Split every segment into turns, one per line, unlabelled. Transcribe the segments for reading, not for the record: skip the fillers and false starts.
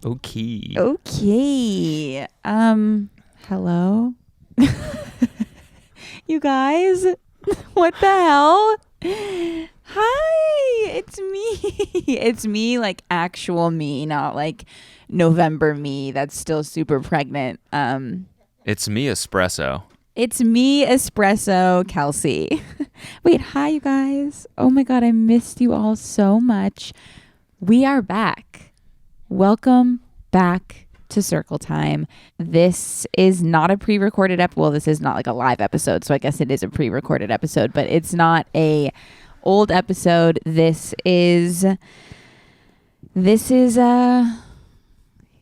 Okay. Hello? You guys? What the hell? Hi, it's me. It's me, like actual me, not like November me that's still super pregnant.
It's me, Espresso.
It's me, Espresso, Kelsey. Wait, hi, you guys. Oh my God, I missed you all so much. We are back. Welcome back to Circle Time. This is not a pre-recorded episode. Well, this is not like a live episode, so I guess it is a pre-recorded episode, but it's not a old episode. This is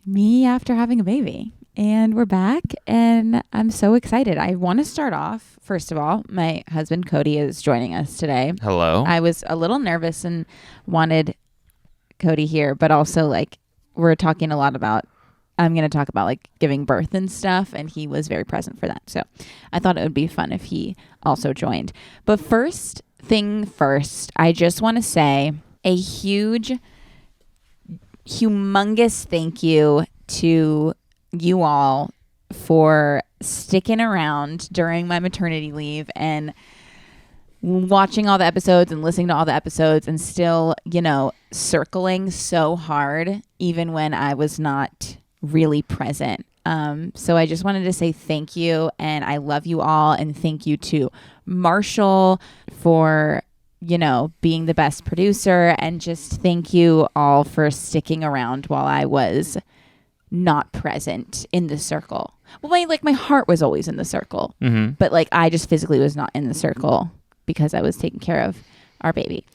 me after having a baby. And we're back, and I'm so excited. I want to start off, first of all, my husband Cody is joining us today.
Hello.
I was a little nervous and wanted Cody here, but also like we're talking a lot about, I'm going to talk about like giving birth and stuff, and he was very present for that. So I thought it would be fun if he also joined. But first thing first, I just want to say a humongous thank you to you all for sticking around during my maternity leave and watching all the episodes and listening to all the episodes and still, circling so hard even when I was not really present. So I just wanted to say thank you, and I love you all, and thank you to Marshall for being the best producer, and just thank you all for sticking around while I was not present in the circle. Well, my heart was always in the circle, but like I just physically was not in the circle because I was taking care of our baby.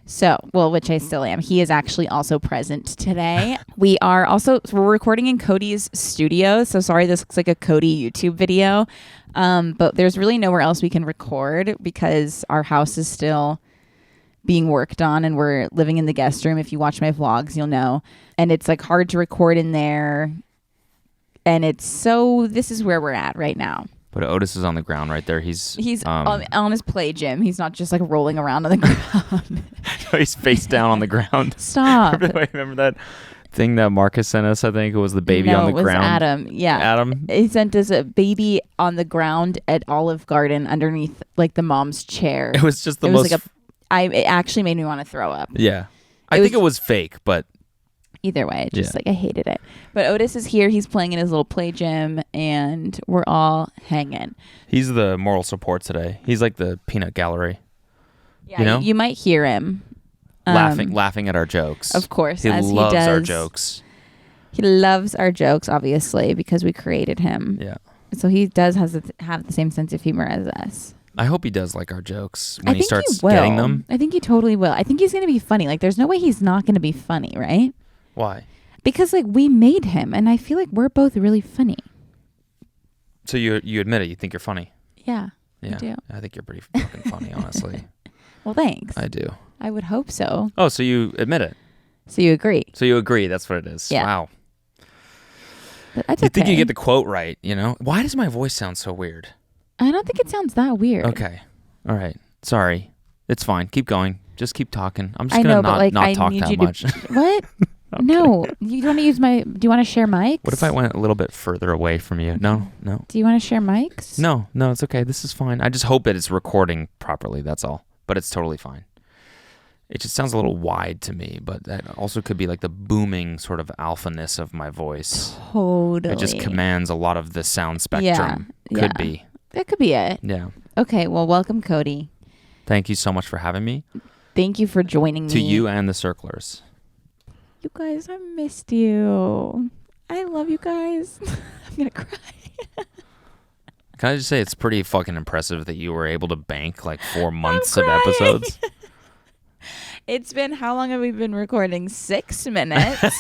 So, which I still am. He is actually also present today. We're recording in Cody's studio. So sorry, this looks like a Cody YouTube video. But there's really nowhere else we can record because our house is still being worked on and we're living in the guest room. If you watch my vlogs, you'll know. And it's like hard to record in there. And this is where we're at right now.
But Otis is on the ground right there. He's
on his play gym. He's not just like rolling around on the ground.
He's face down on the ground.
Stop.
Remember that thing that Marcus sent us? I think it was the baby on the ground.
No, it was Adam. Yeah.
Adam?
He sent us a baby on the ground at Olive Garden underneath like the mom's chair.
It was just it
actually made me want to throw up.
Yeah. I think it was fake, but
either way, I hated it. But Otis is here. He's playing in his little play gym, and we're all hanging.
He's the moral support today. He's like the peanut gallery.
Yeah, you might hear him
laughing at our jokes.
Of course,
he loves our jokes.
He loves our jokes, obviously, because we created him.
Yeah.
So he does have the same sense of humor as us.
I hope he does like our jokes when he starts getting them.
I think he totally will. I think he's going to be funny. Like, there's no way he's not going to be funny, right?
Why?
Because like we made him, and I feel like we're both really funny.
So you admit it? You think you're funny?
Yeah. I do.
I think you're pretty fucking funny, honestly.
Well, thanks.
I do.
I would hope so.
Oh, so you admit it?
So you agree?
So you agree? That's what it is.
Yeah.
Wow.
But that's
you think you get the quote right? Why does my voice sound so weird?
I don't think it sounds that weird.
Okay. All right. Sorry. It's fine. Keep going. Just keep talking. I'm just going to not talk that much.
What? Okay. No. You want to use do you want to share mics?
What if I went a little bit further away from you? No.
Do you want to share mics?
No, it's okay. This is fine. I just hope that it's recording properly. That's all. But it's totally fine. It just sounds a little wide to me, but that also could be like the booming sort of alphaness of my voice.
Totally.
It just commands a lot of the sound spectrum.
Yeah.
Could be.
That could be it.
Yeah.
Okay, well, welcome, Cody.
Thank you so much for having me.
Thank you for joining me.
To you and the circlers.
You guys, I missed you. I love you guys. I'm going to cry.
Can I just say it's pretty fucking impressive that you were able to bank like 4 months of episodes?
It's been, how long have we been recording? 6 minutes?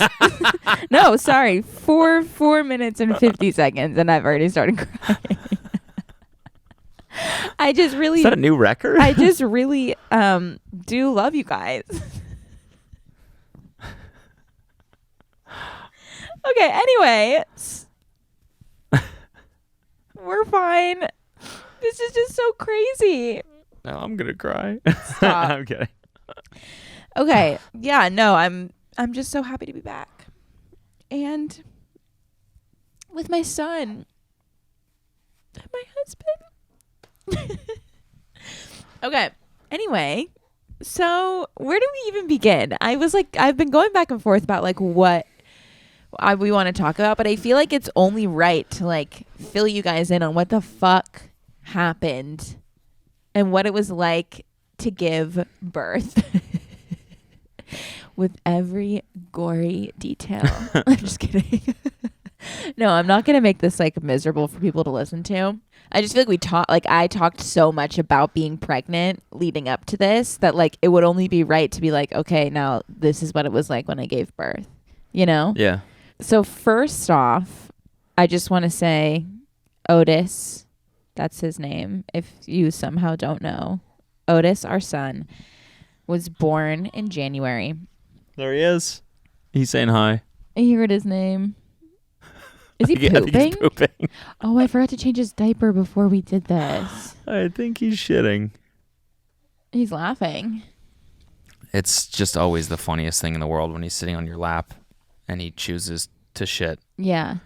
No, sorry. 4 minutes and 50 seconds, and I've already started crying. Is
that a new record?
I just really do love you guys. Okay, anyway. We're fine. This is just so crazy.
No, I'm going to cry.
Stop.
I'm kidding.
Okay. Yeah, no, I'm just so happy to be back. and with my son and my husband. Okay. Anyway, so where do we even begin? I've been going back and forth about like what we want to talk about, but I feel like it's only right to like fill you guys in on what the fuck happened and what it was like to give birth with every gory detail. I'm just kidding. No, I'm not going to make this like miserable for people to listen to. I just feel like I talked so much about being pregnant leading up to this that like it would only be right to be like, okay, now this is what it was like when I gave birth, you know?
Yeah.
So first off, I just want to say Otis, that's his name. If you somehow don't know, Otis, our son, was born in January.
There he is. He's saying hi.
I heard his name. Is he
I think
pooping?
he's pooping.
Oh, I forgot to change his diaper before we did this.
I think he's shitting.
He's laughing.
It's just always the funniest thing in the world when he's sitting on your lap and he chooses to shit.
Yeah.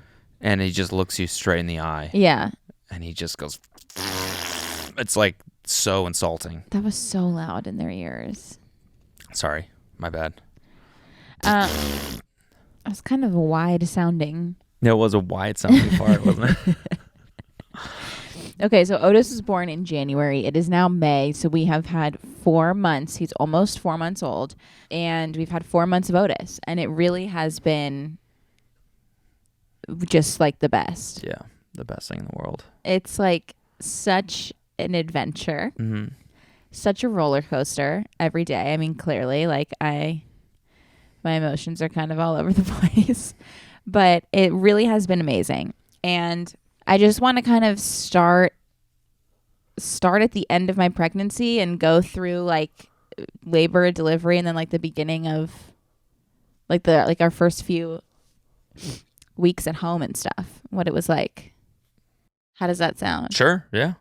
And he just looks you straight in the eye.
Yeah.
And he just goes... It's like so insulting.
That was so loud in their ears.
Sorry. My bad.
It was kind of wide sounding.
It was a wide sounding part, wasn't it?
Okay, so Otis was born in January. It is now May, so we have had 4 months. He's almost 4 months old, and we've had 4 months of Otis, and it really has been just like the best.
Yeah, the best thing in the world.
It's like such an adventure, such a roller coaster every day. I mean, clearly, like my emotions are kind of all over the place, but it really has been amazing. And I just want to kind of start at the end of my pregnancy and go through like labor, delivery, and then like the beginning of like our first few weeks at home and stuff. What it was like. How does that sound?
Sure, yeah.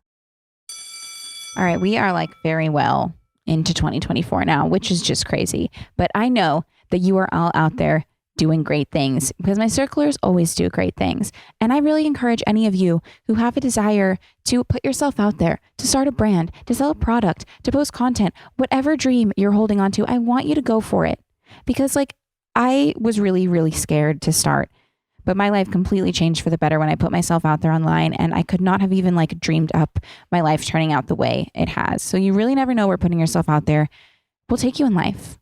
All right, we are like very well into 2024 now, which is just crazy. But I know that you are all out there doing great things because my circlers always do great things. And I really encourage any of you who have a desire to put yourself out there, to start a brand, to sell a product, to post content, whatever dream you're holding on to, I want you to go for it. Because like I was really, really scared to start, but my life completely changed for the better when I put myself out there online, and I could not have even like dreamed up my life turning out the way it has. So you really never know where putting yourself out there will take you in life.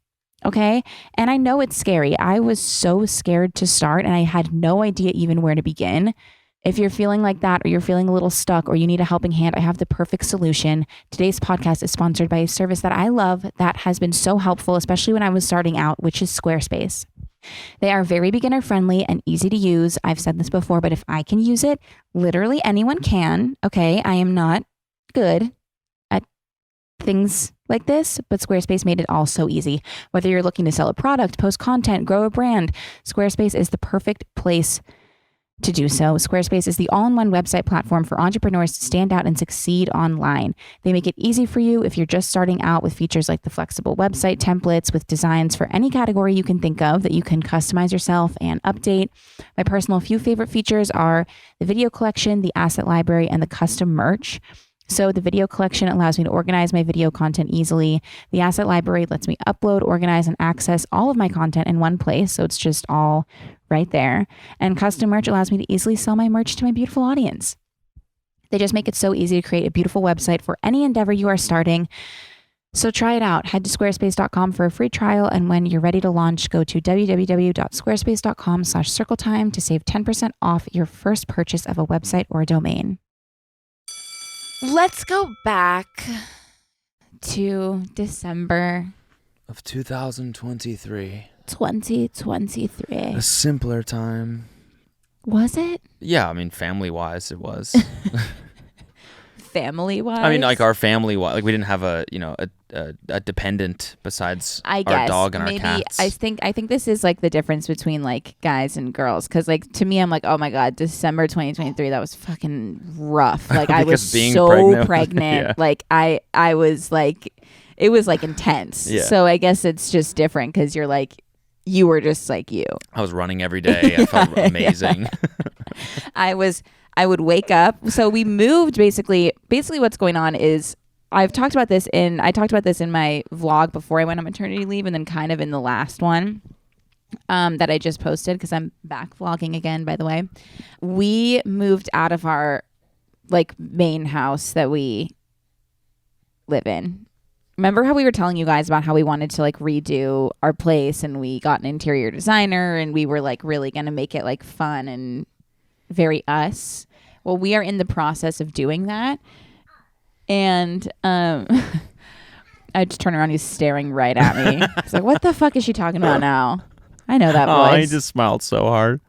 Okay. And I know it's scary. I was so scared to start and I had no idea even where to begin. If you're feeling like that, or you're feeling a little stuck, or you need a helping hand, I have the perfect solution. Today's podcast is sponsored by a service that I love that has been so helpful, especially when I was starting out, which is Squarespace. They are very beginner friendly and easy to use. I've said this before, but if I can use it, literally anyone can. Okay. I am not good at things like this, but Squarespace made it all so easy. Whether you're looking to sell a product, post content, grow a brand, Squarespace is the perfect place to do so. Squarespace is the all-in-one website platform for entrepreneurs to stand out and succeed online. They make it easy for you if you're just starting out with features like the flexible website templates with designs for any category you can think of that you can customize yourself and update. My personal few favorite features are the video collection, the asset library, and the custom merch. So the video collection allows me to organize my video content easily. The asset library lets me upload, organize, and access all of my content in one place. So it's just all right there. And custom merch allows me to easily sell my merch to my beautiful audience. They just make it so easy to create a beautiful website for any endeavor you are starting. So try it out. Head to squarespace.com for a free trial. And when you're ready to launch, go to www.squarespace.com/circletime to save 10% off your first purchase of a website or a domain. Let's go back to December
Of 2023.
2023.
A simpler time.
Was it?
Yeah, I mean, family-wise, it was.
Family-wise?
I mean, like our family-wise, like we didn't have a dependent besides
I
our
guess,
dog and
maybe,
our cats.
I think this is like the difference between like guys and girls. Cause like to me, I'm like, oh my God, December 2023, that was fucking rough. Like I was
being
so
pregnant. Yeah.
Like I was like, it was like intense.
Yeah.
So I guess it's just different. Cause you're like, you were just like you.
I was running every day. I felt amazing.
I would wake up. So we moved basically what's going on is I talked about this in my vlog before I went on maternity leave, and then kind of in the last one that I just posted, because I'm back vlogging again, by the way. We moved out of our like main house that we live in. Remember how we were telling you guys about how we wanted to like redo our place, and we got an interior designer, and we were like really going to make it like fun and very us? Well, we are in the process of doing that. And I just turn around, he's staring right at me. He's like, what the fuck is she talking about now? I know that voice.
He just smiled so hard.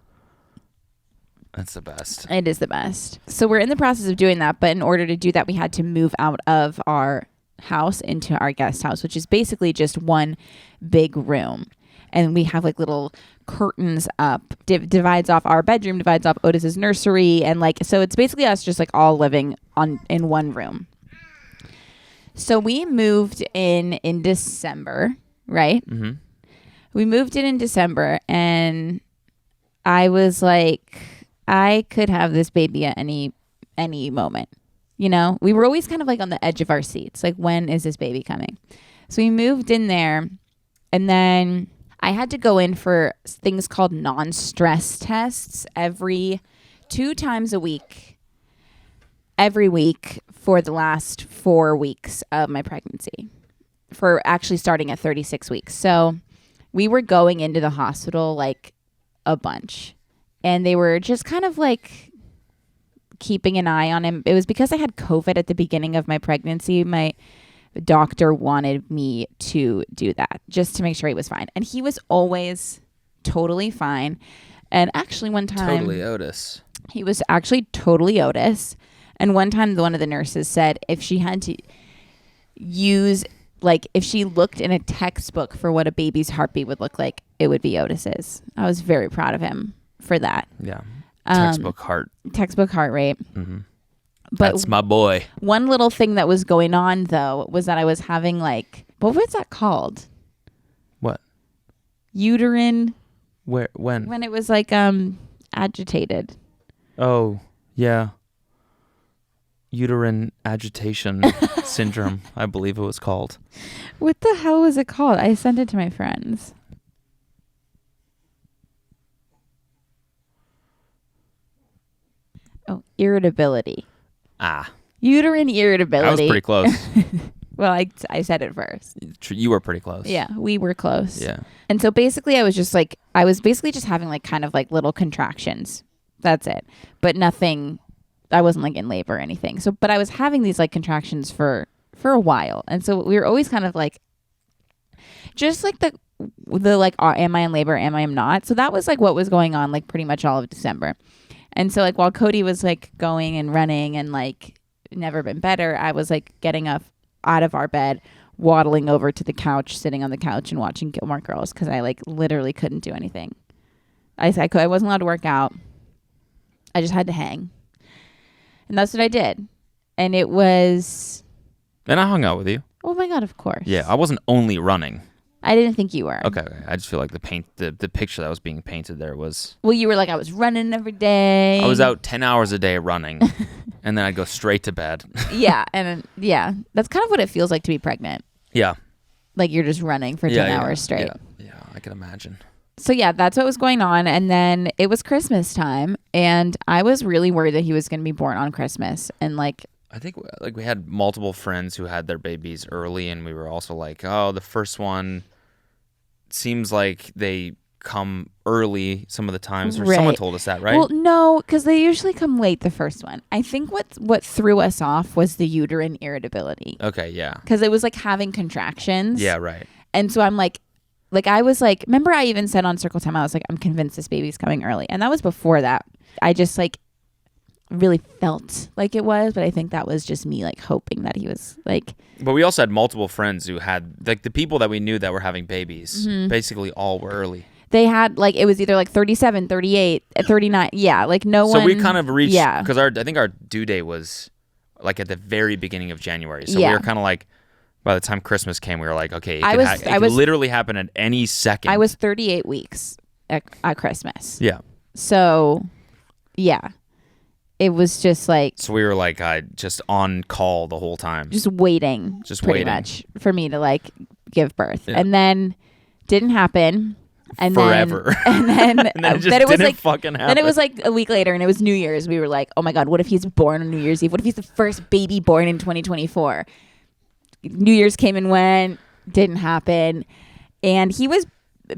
That's the best.
It is the best. So we're in the process of doing that, but in order to do that, we had to move out of our house into our guest house, which is basically just one big room. And we have like little curtains up, divides off our bedroom, divides off Otis's nursery, and like, so it's basically us just like all living in one room. So we moved in December, right?
Mm-hmm. We
moved in December, and I was like, I could have this baby at any moment. You know, we were always kind of like on the edge of our seats. Like, when is this baby coming? So we moved in there, and then I had to go in for things called non-stress tests every 2 times a week, every week for the last 4 weeks of my pregnancy, for actually starting at 36 weeks. So we were going into the hospital like a bunch, and they were just kind of like keeping an eye on him. It was because I had COVID at the beginning of my pregnancy. My doctor wanted me to do that just to make sure he was fine. And he was always totally fine. And actually one time...
Totally Otis.
He was actually totally Otis. And one time one of the nurses said if she had to use... Like, if she looked in a textbook for what a baby's heartbeat would look like, it would be Otis's. I was very proud of him for that.
Yeah. Textbook heart
rate.
Mm-hmm.
But
that's my boy.
One little thing that was going on, though, was that I was having like, what was that called?
What?
Uterine.
Where? When?
When it was like agitated.
Oh, yeah. Uterine agitation syndrome, I believe it was called.
What the hell was it called? I sent it to my friends. Oh, irritability. Uterine irritability.
I was pretty close.
Well, I said it first.
You were pretty close.
Yeah, we were close.
Yeah.
And so basically I was just basically just having like kind of like little contractions. That's it. But nothing, I wasn't like in labor or anything. So, but I was having these like contractions for a while. And so we were always kind of like, just like the like, am I in labor? Am I not? So that was like what was going on like pretty much all of December. And so like while Cody was like going and running and like never been better, I was like getting up out of our bed, waddling over to the couch, sitting on the couch and watching Gilmore Girls, because I like literally couldn't do anything. I wasn't allowed to work out. I just had to hang. And that's what I did. And it was...
And I hung out with you.
Oh my God, of course.
Yeah, I wasn't only running.
I didn't think you were.
Okay. I just feel like the picture that was being painted there was...
Well, you were like, I was running every day.
I was out 10 hours a day running, and then I'd go straight to bed.
Yeah, and yeah, that's kind of what it feels like to be pregnant.
Yeah.
Like you're just running for 10 hours straight.
Yeah, I can imagine.
So yeah, that's what was going on. And then it was Christmas time, and I was really worried that he was going to be born on Christmas. And like...
I think like we had multiple friends who had their babies early, and we were also like, oh, the first one seems like they come early some of the times, or
right.
Someone told us that, right?
Well, no, because they usually come late the first one. I think what threw us off was the uterine irritability.
Okay, yeah.
Because it was like having contractions.
Yeah, right.
And so I'm like I was like, remember I even said on Circle Time, I was like, I'm convinced this baby's coming early. And that was before that. I just like really felt like it was, but I think that was just me like hoping that he was like...
But we also had multiple friends who had, like the people that we knew that were having babies, basically all were early.
They had like, it was either like 37, 38, 39. Yeah, like no one...
So we kind of reached,
yeah.
because I think our due date was like at the very beginning of January. So
yeah.
we were kind of like, By the time Christmas came, we were like, okay, it could literally happen at any second.
I was 38 weeks at Christmas.
Yeah.
So, yeah. It was just like...
So we were like just on call the whole time.
Just waiting.
Just
pretty
waiting.
much for me to like give birth.
Yeah.
And then didn't happen. And
forever.
Then
it just didn't fucking happen.
Then it was like a week later and it was New Year's. We were like, oh my God, what if he's born on New Year's Eve? What if he's the first baby born in 2024? New Year's came and went, didn't happen. And he was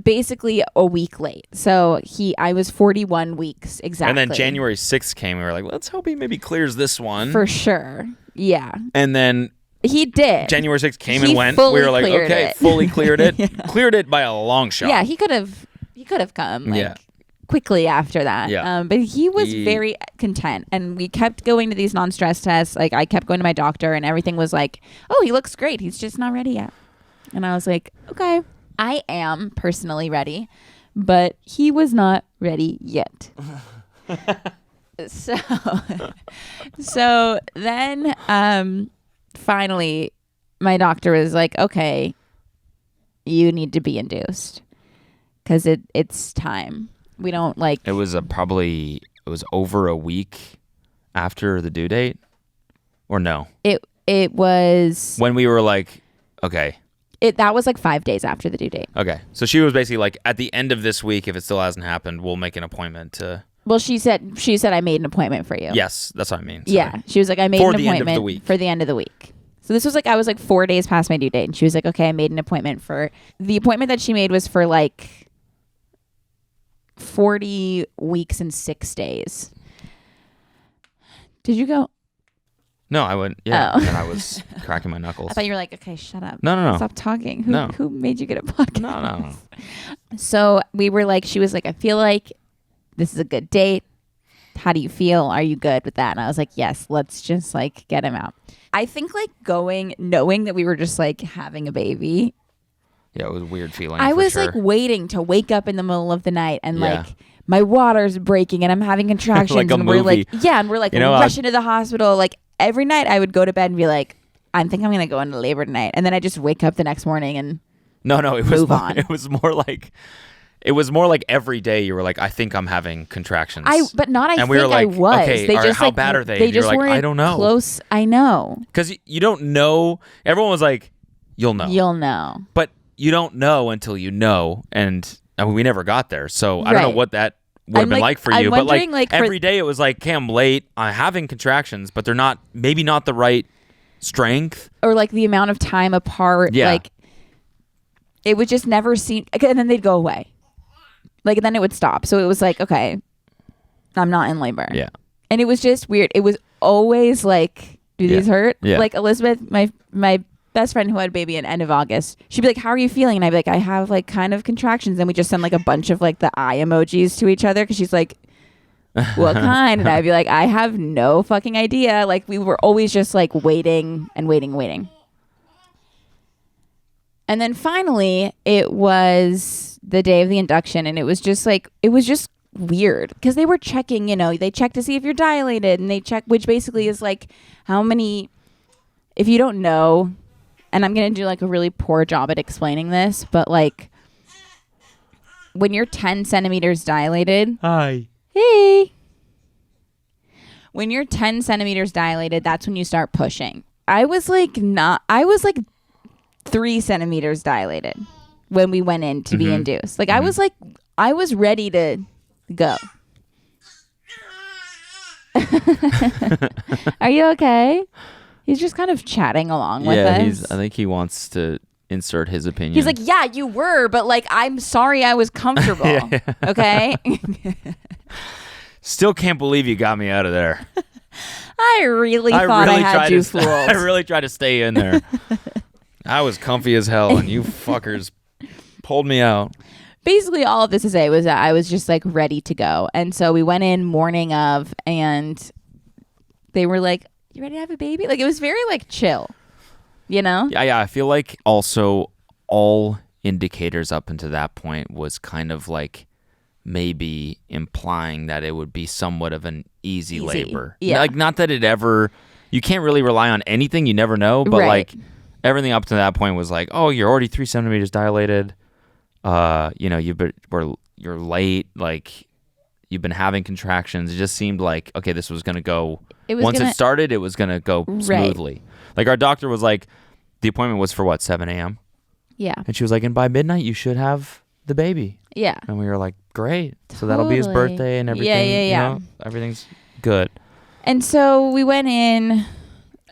basically a week late. So I was 41 weeks exactly.
And then January 6th came. We were like, let's hope he maybe clears this one.
For sure. Yeah.
And then
he did.
January 6th came and went. We were like, okay, fully cleared it. Yeah. Cleared it by a long shot.
Yeah, he could have come quickly after that.
Yeah.
But he was very content. And we kept going to these non-stress tests. Like I kept going to my doctor and everything was like, oh, he looks great. He's just not ready yet. And I was like, okay, I am personally ready, but he was not ready yet. So then finally my doctor was like, okay, you need to be induced because it's time. We don't like...
It was it was over a week after the due date or no?
It was...
When we were like, okay.
That was like 5 days after the due date.
Okay. So she was basically like, at the end of this week, if it still hasn't happened, we'll make an appointment to...
Well, she said I made an appointment for you.
Yes, that's what I mean. Sorry.
Yeah. She was like, I made an appointment for the end of the week. So this was like, I was like 4 days past my due date. And she was like, okay, I made an appointment for... The appointment that she made was for like 40 weeks and 6 days. Did you go?
No, I went. Yeah,
oh.
And I was cracking my knuckles.
I thought you were like, okay, shut up.
No.
Stop talking.
No.
Who made you get a podcast?
No.
So we were like, she was like, I feel like this is a good date. How do you feel? Are you good with that? And I was like, yes, let's just like get him out. I think like knowing that we were just like having a baby.
Yeah, it was a weird feeling.
I was
sure.
like waiting to wake up in the middle of the night and like my water's breaking and I'm having contractions
like a
and
movie.
we're like rushing to the hospital. Like every night I would go to bed and be like, I think I'm gonna go into labor tonight, and then I just wake up the next morning and move on.
It was more like every day you were like, I think I'm having contractions.
I was.
Okay,
they just
how
like,
bad are they?
They
and
just
you're like,
weren't
I don't know.
Close. I know.
Because you don't know. Everyone was like, you'll know.
You'll know.
But you don't know until you know, and I mean, we never got there. So I don't know what that would have been like for you. But like every day it was like, okay, I'm late. I'm having contractions, but they're maybe not the right strength.
Or like the amount of time apart.
Yeah.
Like it would just never seem, and then they'd go away. Like, and then it would stop. So it was like, okay, I'm not in labor.
Yeah.
And it was just weird. It was always like, do these hurt?
Yeah.
Like Elizabeth, my best friend who had a baby at the end of August, she'd be like, how are you feeling? And I'd be like, I have like kind of contractions. And we just send like a bunch of like the eye emojis to each other because she's like, what kind? And I'd be like, I have no fucking idea. Like we were always just like waiting and waiting. And then finally it was the day of the induction, and it was just weird because they were checking, they check to see if you're dilated, and they check, which basically is like how many, if you don't know, and I'm going to do like a really poor job at explaining this, but like when you're 10 centimeters dilated.
Hi.
Hey. When you're 10 centimeters dilated, that's when you start pushing. I was like 3 centimeters dilated when we went in to be induced. Like I was ready to go. Are you okay? He's just kind of chatting along with us.
I think he wants to insert his opinion.
He's like, yeah, you were, but like, I'm sorry I was comfortable. Yeah. Okay?
Still can't believe you got me out of there.
I really thought I had you fooled.
I really tried to stay in there. I was comfy as hell, and you fuckers pulled me out.
Basically, all of this to say was that I was just like ready to go. And so we went in morning of, and they were like, you ready to have a baby? Like, it was very like chill,
Yeah, I feel like also all indicators up until that point was kind of like maybe implying that it would be somewhat of an easy labor.
Yeah.
Like, not that it ever, you can't really rely on anything, you never know, but like everything up to that point was like, oh, you're already 3 centimeters dilated. You're late. Like, you've been having contractions. It just seemed like, okay, this was going to go. It started, it was going to go smoothly. Right. Like, our doctor was like, the appointment was for what, 7 a.m.?
Yeah.
And she was like, and by midnight, you should have the baby.
Yeah.
And we were like, great. Totally. So that'll be his birthday and everything. Yeah. Everything's good.
And so we went in,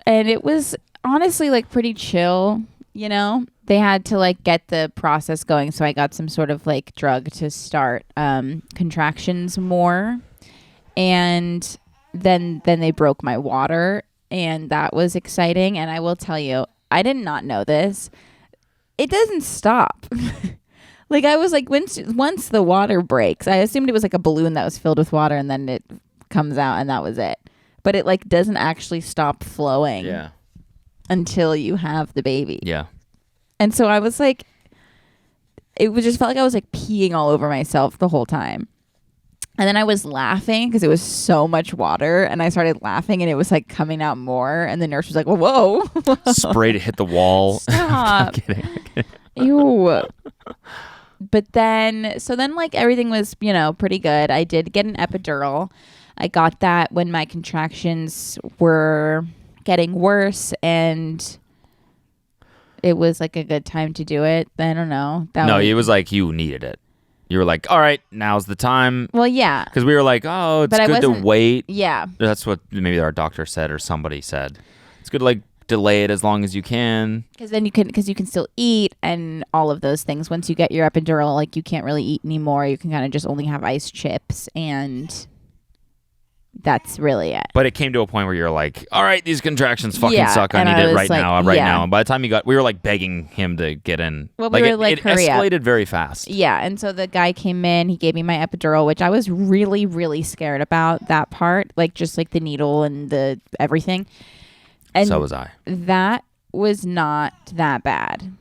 and it was honestly like pretty chill, They had to like get the process going, so I got some sort of like drug to start contractions more, and then they broke my water, and that was exciting. And I will tell you, I did not know this. It doesn't stop. Like, I was like, once the water breaks, I assumed it was like a balloon that was filled with water, and then it comes out, and that was it. But it like doesn't actually stop flowing until you have the baby.
Yeah.
And so I was like, just felt like I was like peeing all over myself the whole time. And then I was laughing because it was so much water, and I started laughing, and it was like coming out more. And the nurse was like, whoa.
Sprayed it, hit the wall.
Stop.
I'm kidding.
Ew. But then like everything was, pretty good. I did get an epidural. I got that when my contractions were getting worse, and it was like a good time to do it. I don't know.
It was like you needed it. You were like, all right, now's the time.
Well, yeah.
Because we were like, oh, it's good to wait.
Yeah.
That's what maybe our doctor said or somebody said. It's good to like delay it as long as you can. Because
you can still eat and all of those things. Once you get your epidural, like you can't really eat anymore. You can kind of just only have ice chips, and that's really it.
But it came to a point where you're like, all right, these contractions fucking suck. I need it right now. And by the time we were like begging him to get in.
Well, we were like,
it escalated very fast.
Yeah. And so the guy came in, he gave me my epidural, which I was really, really scared about that part. Like just like the needle and the everything. And
so was I.
That was not that bad.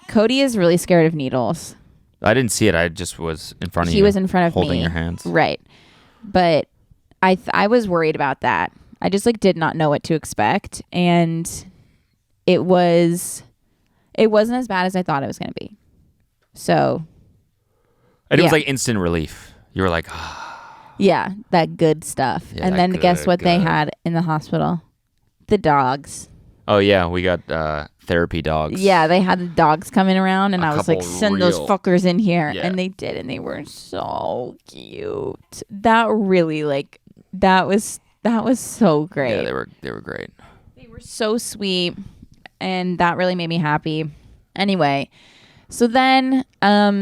Cody is really scared of needles.
I didn't see it. I just was in front of you.
He was in front of me.
Holding your hands.
Right. But I was worried about that. I just like did not know what to expect, and it wasn't as bad as I thought it was going to be. So,
and it was like instant relief. You were like,
yeah, that good stuff. Yeah, and then guess what they had in the hospital? The dogs.
Oh yeah, we got therapy dogs.
Yeah, they had the dogs coming around, and I was like, send those fuckers in here. Yeah. And they did, and they were so cute. That really like that was so great.
Yeah, they were great.
They were so sweet, and that really made me happy. Anyway, so then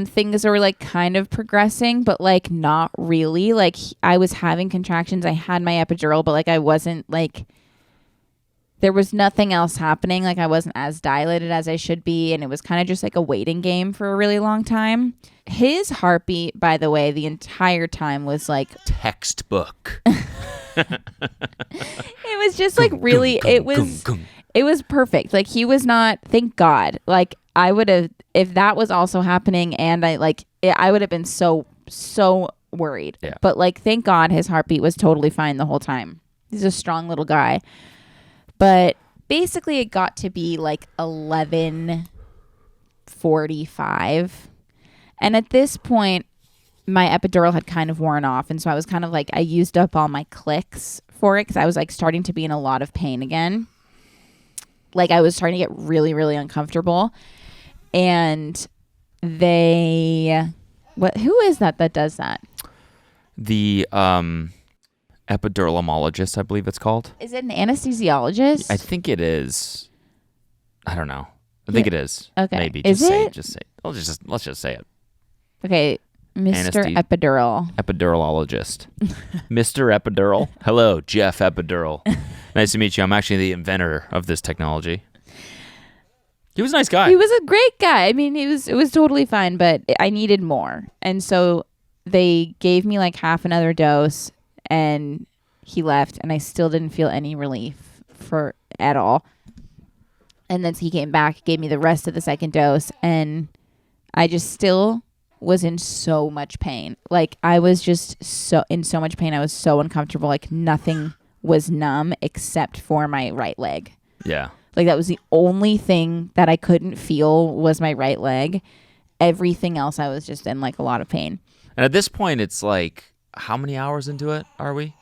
things were like kind of progressing, but like not really. Like I was having contractions. I had my epidural, but like I wasn't like there was nothing else happening. Like I wasn't as dilated as I should be, and it was kind of just like a waiting game for a really long time. His heartbeat, by the way, the entire time was like
textbook.
It was just like really it was perfect. Like he was not, thank God. Like I would have, if that was also happening, and I would have been so worried.
Yeah.
But like thank God his heartbeat was totally fine the whole time. He's a strong little guy. But basically it got to be like 11:45. And at this point, my epidural had kind of worn off. And so I was kind of like, I used up all my clicks for it because I was like starting to be in a lot of pain again. Like I was starting to get really, really uncomfortable. And who is that does that?
The epidural-omologist, I believe it's called.
Is it an anesthesiologist?
I think it is. I don't know. I think it is.
Okay.
Maybe.
Is
just
it?
Say it. Just say it. Let's just say it.
Okay. Mr. Epidural.
Epiduralologist. Mr. Epidural. Hello, Jeff Epidural. Nice to meet you. I'm actually the inventor of this technology. He was a nice guy.
He was a great guy. I mean, it was totally fine, but I needed more. And so they gave me like half another dose, and he left, and I still didn't feel any relief at all. And then he came back, gave me the rest of the second dose, and I just still was in so much pain. Like I was just in so much pain. I was so uncomfortable. Like nothing was numb except for my right leg.
Yeah.
Like that was the only thing that I couldn't feel was my right leg. Everything else I was just in like a lot of pain.
And at this point, it's like, how many hours into it are we?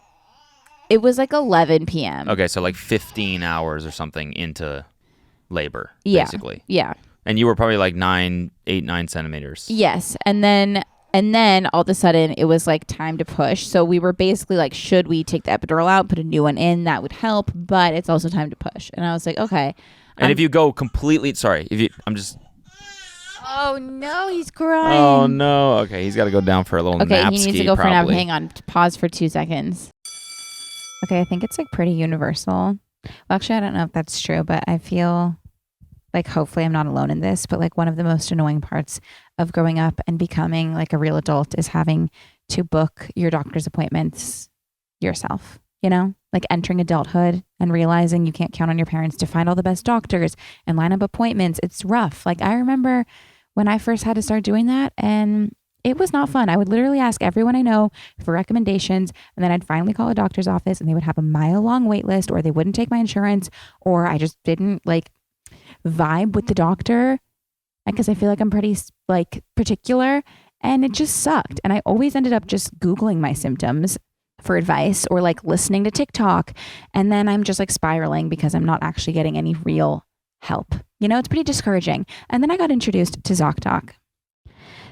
It was like 11 p.m.
Okay, so like 15 hours or something into labor,
Yeah.
basically.
Yeah.
And you were probably like 9 centimeters.
Yes. And then all of a sudden it was like time to push. So we were basically like, should we take the epidural out, put a new one in? That would help, but it's also time to push. And I was like, okay.
And if you go completely,
Oh no, he's crying.
Oh no. Okay, he's got to go down for a little
Okay,
nap
he needs to go for a nap. Hang on. Pause for 2 seconds. Okay, I think it's like pretty universal. Well, actually, I don't know if that's true, but I feel like hopefully I'm not alone in this, but like one of the most annoying parts of growing up and becoming like a real adult is having to book your doctor's appointments yourself, you know, like entering adulthood and realizing you can't count on your parents to find all the best doctors and line up appointments. It's rough. Like I remember when I first had to start doing that, and it was not fun. I would literally ask everyone I know for recommendations, and then I'd finally call a doctor's office and they would have a mile-long wait list, or they wouldn't take my insurance, or I just didn't like vibe with the doctor because I feel like I'm pretty like particular, and it just sucked. And I always ended up just Googling my symptoms for advice or like listening to TikTok, and then I'm just like spiraling because I'm not actually getting any real help. You know, it's pretty discouraging. And then I got introduced to Zocdoc.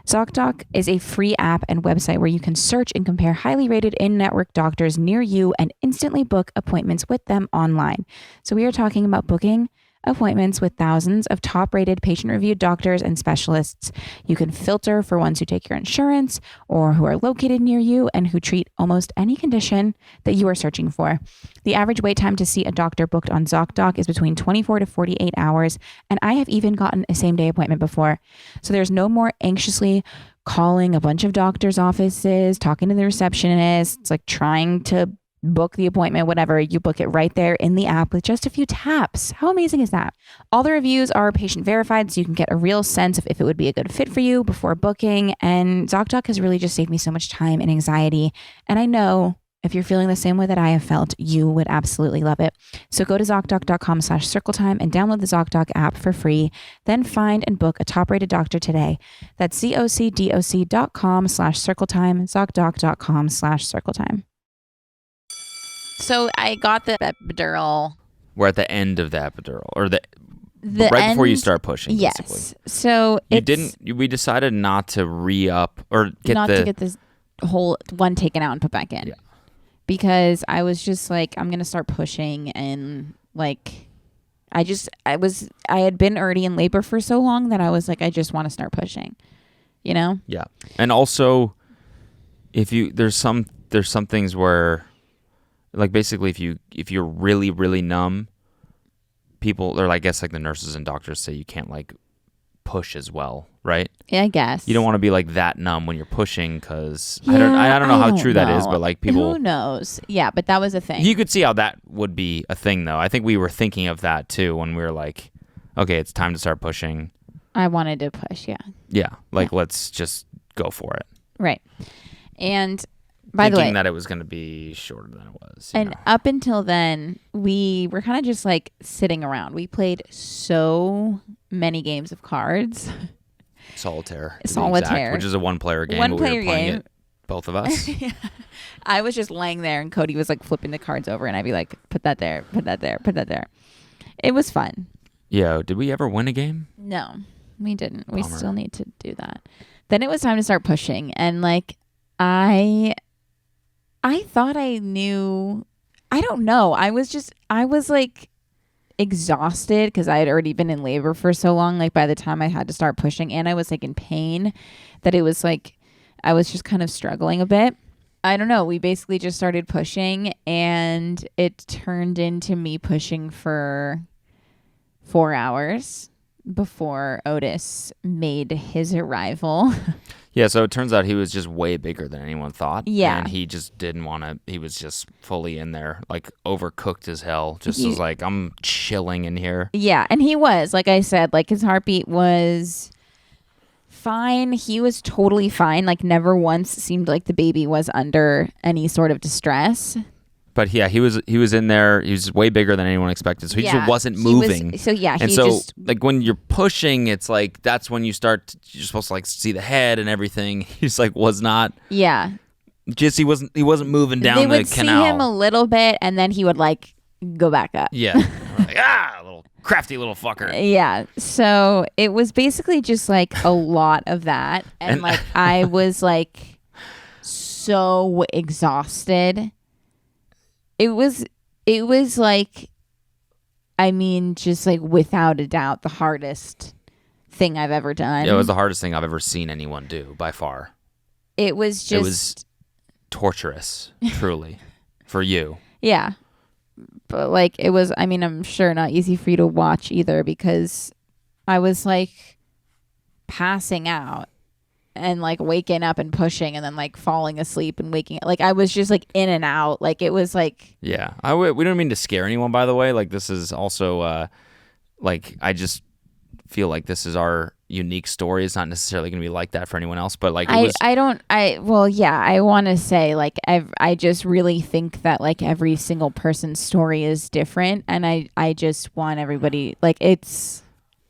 Zocdoc is a free app and website where you can search and compare highly rated in-network doctors near you and instantly book appointments with them online. So we are talking about booking appointments with thousands of top-rated patient-reviewed doctors and specialists. You can filter for ones who take your insurance or who are located near you and who treat almost any condition that you are searching for. The average wait time to see a doctor booked on Zocdoc is between 24 to 48 hours, and I have even gotten a same-day appointment before. So there's no more anxiously calling a bunch of doctors' offices, talking to the receptionists, like trying to book the appointment, whatever. You book it right there in the app with just a few taps. How amazing is that? All the reviews are patient verified, so you can get a real sense of if it would be a good fit for you before booking. And Zocdoc has really just saved me so much time and anxiety. And I know if you're feeling the same way that I have felt, you would absolutely love it. So go to Zocdoc.com/circletime and download the Zocdoc app for free. Then find and book a top-rated doctor today. That's ZocDoc.com/circletime, Zocdoc.com/circletime. So I got the epidural.
We're at the end of the epidural, or
The
right
end,
before you start pushing.
Yes.
Basically.
So
We decided not to re-up or
to get this whole one taken out and put back in.
Yeah.
Because I was just like, I'm gonna start pushing, and like, I had been already in labor for so long that I was like, I just want to start pushing. You know?
Yeah. And also, there's some things where, like, basically if you're really, really numb, people, or I guess like the nurses and doctors say you can't like push as well, right?
Yeah, I guess.
You don't want to be like that numb when you're pushing, because I don't know how true that is, but like people,
who knows? Yeah, but that was a thing.
You could see how that would be a thing, though. I think we were thinking of that too when we were like, okay, it's time to start pushing.
I wanted to push, yeah.
Yeah, like let's just go for it.
Right. And by the way,
thinking that it was going to be shorter than it was.
And up until then, we were kind of just like sitting around. We played so many games of cards.
Solitaire, which is a one-player game.
One-player
game.
It,
both of us.
Yeah. I was just laying there, and Cody was like flipping the cards over, and I'd be like, "Put that there, put that there, put that there." It was fun.
Yeah. Did we ever win a game?
No, we didn't.
Bummer.
We still need to do that. Then it was time to start pushing, and like I thought I knew. I don't know. I was like exhausted because I had already been in labor for so long. Like by the time I had to start pushing, and I was like in pain, that it was like I was just kind of struggling a bit. I don't know. We basically just started pushing, and it turned into me pushing for 4 hours before Otis made his arrival.
Yeah, so it turns out he was just way bigger than anyone thought.
Yeah.
And he just didn't want to, he was just fully in there, like overcooked as hell. Just was like, I'm chilling in here.
Yeah, and he was, like I said, like his heartbeat was fine. He was totally fine. Like never once seemed like the baby was under any sort of distress.
But yeah, he was in there. He was way bigger than anyone expected. So he just wasn't moving. And so
just
like when you're pushing, it's like that's when you're supposed to like see the head and everything. He's like was not.
Yeah.
Just he wasn't moving down the canal.
They would see him a little bit, and then he would like go back up.
Yeah. Like, little crafty little fucker.
Yeah. So it was basically just like a lot of that, and like I was like so exhausted. It was like, I mean, just like without a doubt, the hardest thing I've ever done.
Yeah, it was the hardest thing I've ever seen anyone do by far.
It was just.
It was torturous, truly, for you.
Yeah. But like it was, I mean, I'm sure not easy for you to watch either because I was like passing out and like waking up and pushing and then like falling asleep and waking up. Like I was just like in and out. Like it was like.
Yeah. We don't mean to scare anyone, by the way. Like this is also like I just feel like this is our unique story. It's not necessarily going to be like that for anyone else, but like
I want to say like I just really think that like every single person's story is different, and I just want everybody like it's.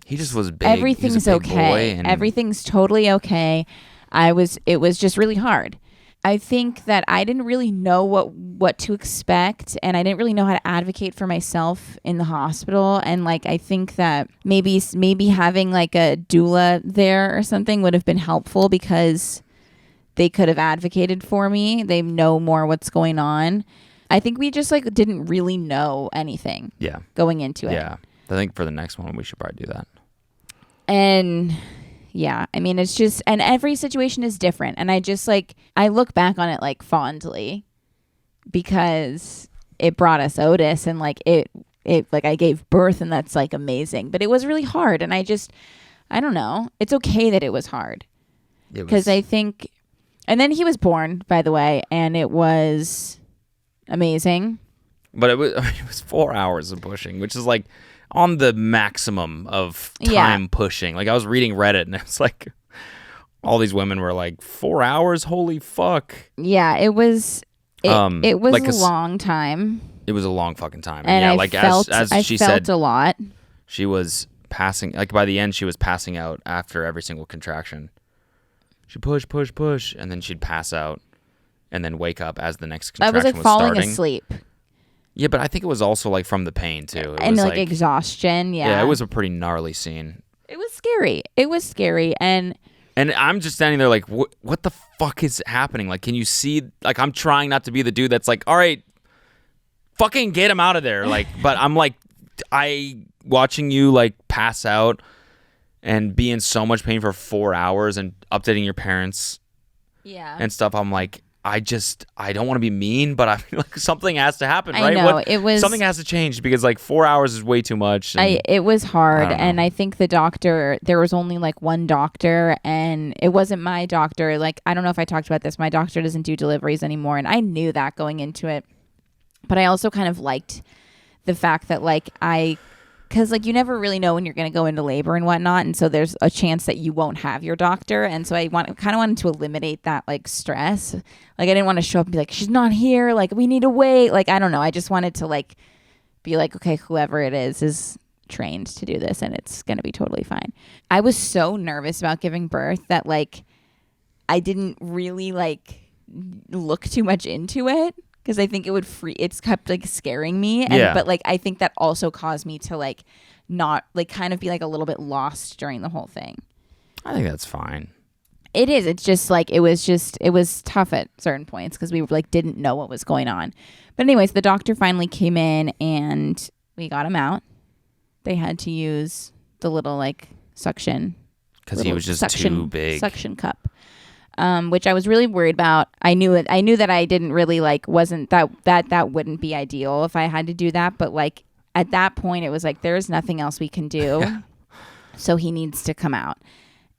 He just was big.
Everything's okay. Everything's totally okay. It was just really hard. I think that I didn't really know what to expect, and I didn't really know how to advocate for myself in the hospital. And like I think that maybe having like a doula there or something would have been helpful because they could have advocated for me. They know more what's going on. I think we just like didn't really know anything.
Yeah.
Going into it.
Yeah. I think for the next one we should probably do that.
And yeah, I mean, it's just, and every situation is different. And I just like, I look back on it like fondly because it brought us Otis, and like it like I gave birth, and that's like amazing, but it was really hard. And I don't know. It's okay that it was hard because I think, and then he was born, by the way, and it was amazing.
But it was 4 hours of pushing, which is like on the maximum of time pushing. Like I was reading Reddit and it's like all these women were like 4 hours. Holy fuck.
Yeah, it was like a long time.
It was a long fucking time.
And
yeah,
I
like
felt,
as she said
a lot.
She was passing, like by the end she was passing out after every single contraction. She'd push, and then she'd pass out and then wake up as the next contraction was starting.
I was like falling asleep.
Yeah, but I think it was also like from the pain too.
And like exhaustion, yeah.
Yeah, it was a pretty gnarly scene.
It was scary. And
I'm just standing there like, what the fuck is happening? Like, can you see? Like, I'm trying not to be the dude that's like, all right, fucking get him out of there. Like, but I'm like, watching you like pass out and be in so much pain for 4 hours and updating your parents, and stuff. I'm like, I don't want to be mean, but I feel like something has to happen, right?
I know.
Something has to change because like 4 hours is way too much.
It was hard, and I think the doctor, there was only like one doctor, and it wasn't my doctor. Like, I don't know if I talked about this. My doctor doesn't do deliveries anymore, and I knew that going into it. But I also kind of liked the fact that like because like you never really know when you're going to go into labor and whatnot, and so there's a chance that you won't have your doctor, and so I kind of wanted to eliminate that like stress. Like I didn't want to show up and be like, she's not here, like we need to wait. Like I don't know, I just wanted to like be like, okay, whoever it is trained to do this, and it's going to be totally fine. I was so nervous about giving birth that like I didn't really like look too much into it. Because I think it's kept like scaring me. But like, I think that also caused me to like, not like kind of be like a little bit lost during the whole thing.
I think that's fine.
It is. It's just like, it was tough at certain points because we like didn't know what was going on. But anyways, the doctor finally came in and we got him out. They had to use the little like suction.
Because he was just too big.
Suction cup. Which I was really worried about. I knew that I didn't really like, wasn't that wouldn't be ideal if I had to do that. But like at that point it was like, there's nothing else we can do. So he needs to come out.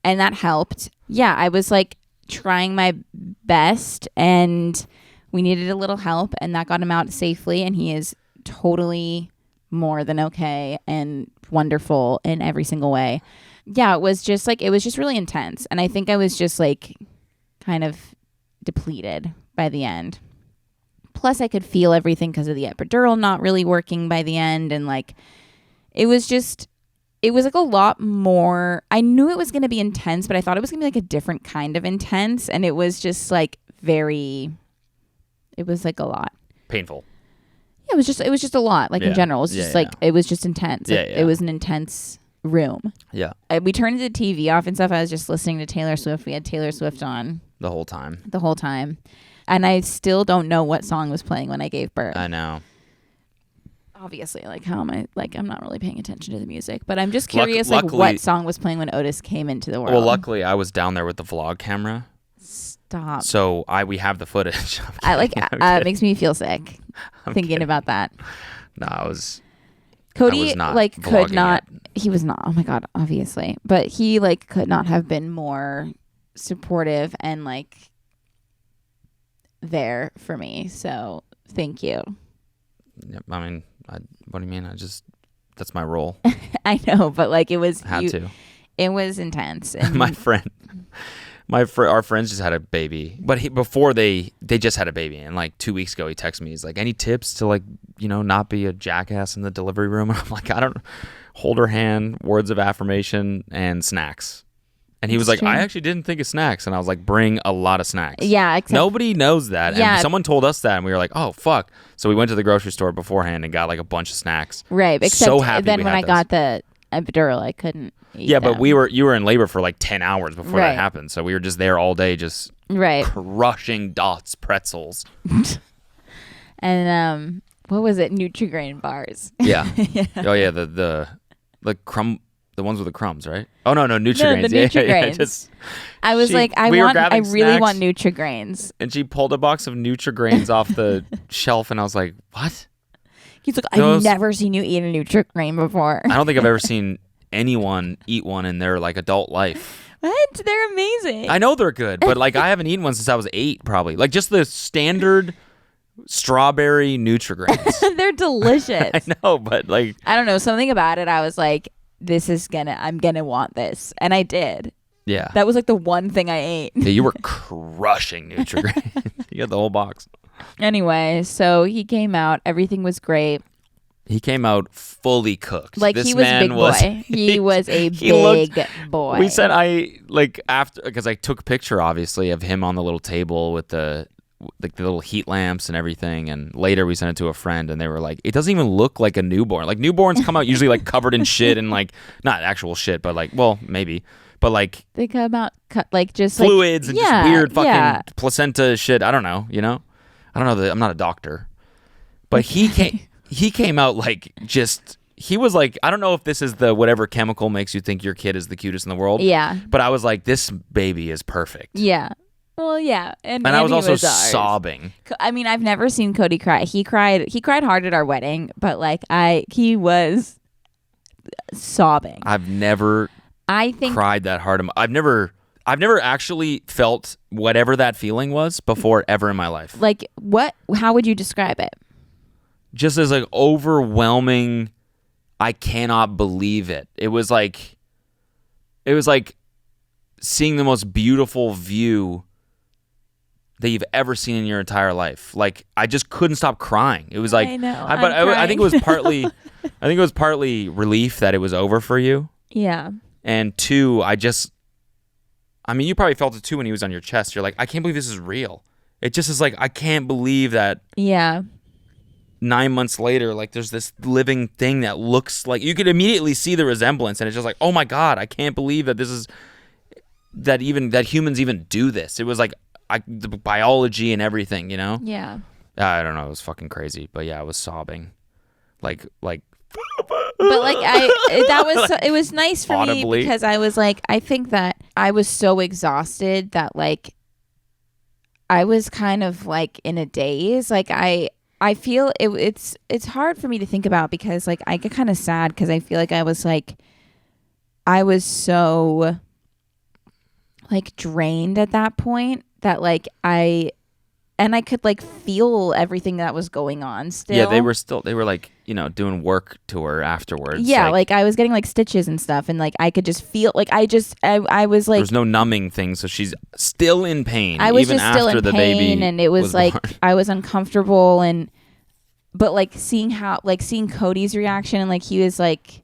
And that helped. Yeah. I was like trying my best and we needed a little help, and that got him out safely. And he is totally more than okay and wonderful in every single way. Yeah. It was just really intense. And I think I was just like, kind of depleted by the end. Plus I could feel everything because of the epidural not really working by the end. And like, it was like a lot more. I knew it was going to be intense, but I thought it was going to be like a different kind of intense. And it was just like it was like a lot.
Painful.
Yeah, it was just a lot. Like in general, it was just it was just intense. It was an intense room.
Yeah.
We turned the TV off and stuff. I was just listening to Taylor Swift. We had Taylor Swift on
The whole time.
And I still don't know what song was playing when I gave birth.
I know.
Obviously, like, how am I, like, I'm not really paying attention to the music, but I'm just curious, like, what song was playing when Otis came into the world.
Well, luckily, I was down there with the vlog camera.
Stop.
So we have the footage.
It makes me feel sick thinking about that.
No,
Cody,
I was not
like, could not,
it.
he was not, oh my God, obviously, but he, like, could not have been more supportive and, like, there for me. So, thank you.
Yeah, I mean, what do you mean? That's my role.
I know, but, like, it was. It was intense. And
our friends just had a baby, but before they just had a baby, and like 2 weeks ago he texted me, he's like, any tips to, like, not be a jackass in the delivery room? And I'm like, I don't. Hold her hand, words of affirmation, and snacks. And he was like, true. I actually didn't think of snacks. And I was like, bring a lot of snacks.
Yeah.
Nobody knows that. Yeah. And someone told us that, and we were like, oh, fuck. So we went to the grocery store beforehand and got like a bunch of snacks.
Right. Except
so happy
then when I got the epidural, I couldn't eat them.
But you were in labor for like 10 hours before that happened. So we were just there all day just crushing Dots pretzels.
And what was it? Nutri-Grain bars.
Yeah. Oh, yeah. The ones with the crumbs, right? Oh no, Nutri-Grains.
No, the Nutri-Grains. I was like, I really want Nutri-Grains.
And she pulled a box of Nutri-Grains off the shelf, and I was like, what?
He's like, I've never seen you eat a Nutri-Grain before.
I don't think I've ever seen anyone eat one in their like adult life.
What? They're amazing.
I know they're good, but like I haven't eaten one since I was 8, probably. Like just the standard strawberry Nutri-Grains.
They're delicious.
I know, but like
I don't know, something about it. I was like, I'm gonna want this, and I did.
Yeah,
that was like the one thing I ate.
Yeah, you were crushing Nutri-Grain. You had the whole box.
Anyway, so he came out. Everything was great.
He came out fully cooked.
Like he was a big boy. He was a big boy.
We said after because I took a picture obviously of him on the little table with the little heat lamps and everything, and later we sent it to a friend, and they were like, it doesn't even look like a newborn. Like newborns come out usually like covered in shit and like not actual shit, but like, well, maybe, but like
they come out like just
fluids and just weird fucking placenta shit. I don't know, I don't know. I'm not a doctor, but he came out like just. He was like, I don't know if this is the whatever chemical makes you think your kid is the cutest in the world. Yeah. But I was like, this baby is perfect.
Yeah. Well, yeah, and
I was also sobbing.
I mean, I've never seen Cody cry. He cried hard at our wedding, but like he was sobbing.
I've never cried that hard. I've never actually felt whatever that feeling was before ever in my life.
Like what? How would you describe it?
Just as like overwhelming. I cannot believe it. It was like seeing the most beautiful view that you've ever seen in your entire life. Like I just couldn't stop crying. It was like,
I know.
I think it was partly relief that it was over for you.
Yeah.
And 2, you probably felt it too when he was on your chest. You're like, I can't believe this is real. It just is like, I can't believe that.
Yeah.
9 months later, like there's this living thing that looks like you could immediately see the resemblance, and it's just like, oh my God, I can't believe that this is that humans even do this. It was like the biology and everything,
Yeah.
I don't know. It was fucking crazy, but yeah, I was sobbing, like. But
like it was nice for audibly. Me because I was like, I think that I was so exhausted that like I was kind of like in a daze. Like I feel it's hard for me to think about because like I get kind of sad because I feel like I was so like drained at that point that like I and I could like feel everything that was going on still.
Yeah, they were like, doing work to her afterwards.
Yeah, like I was getting like stitches and stuff, and like I could just feel like I was like,
there's no numbing thing, so she's still in pain.
I was
even
just still
after
in
the
pain,
baby
and it was like
born.
I was uncomfortable, but like seeing Cody's reaction, and like he was like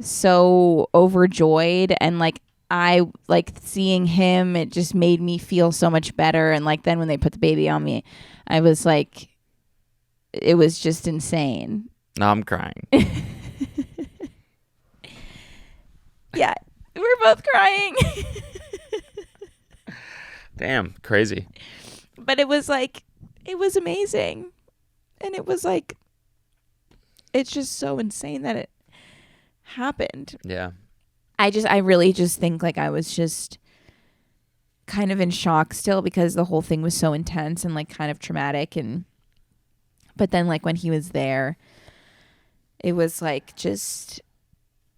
so overjoyed, and like I like seeing him, it just made me feel so much better. And like then when they put the baby on me, I was like, it was just insane.
Now I'm crying.
Yeah, we're both crying.
Damn, crazy.
But it was amazing. And it was like, it's just so insane that it happened.
Yeah.
I really just think like I was just kind of in shock still, because the whole thing was so intense and like kind of traumatic. But then like when he was there, it was like just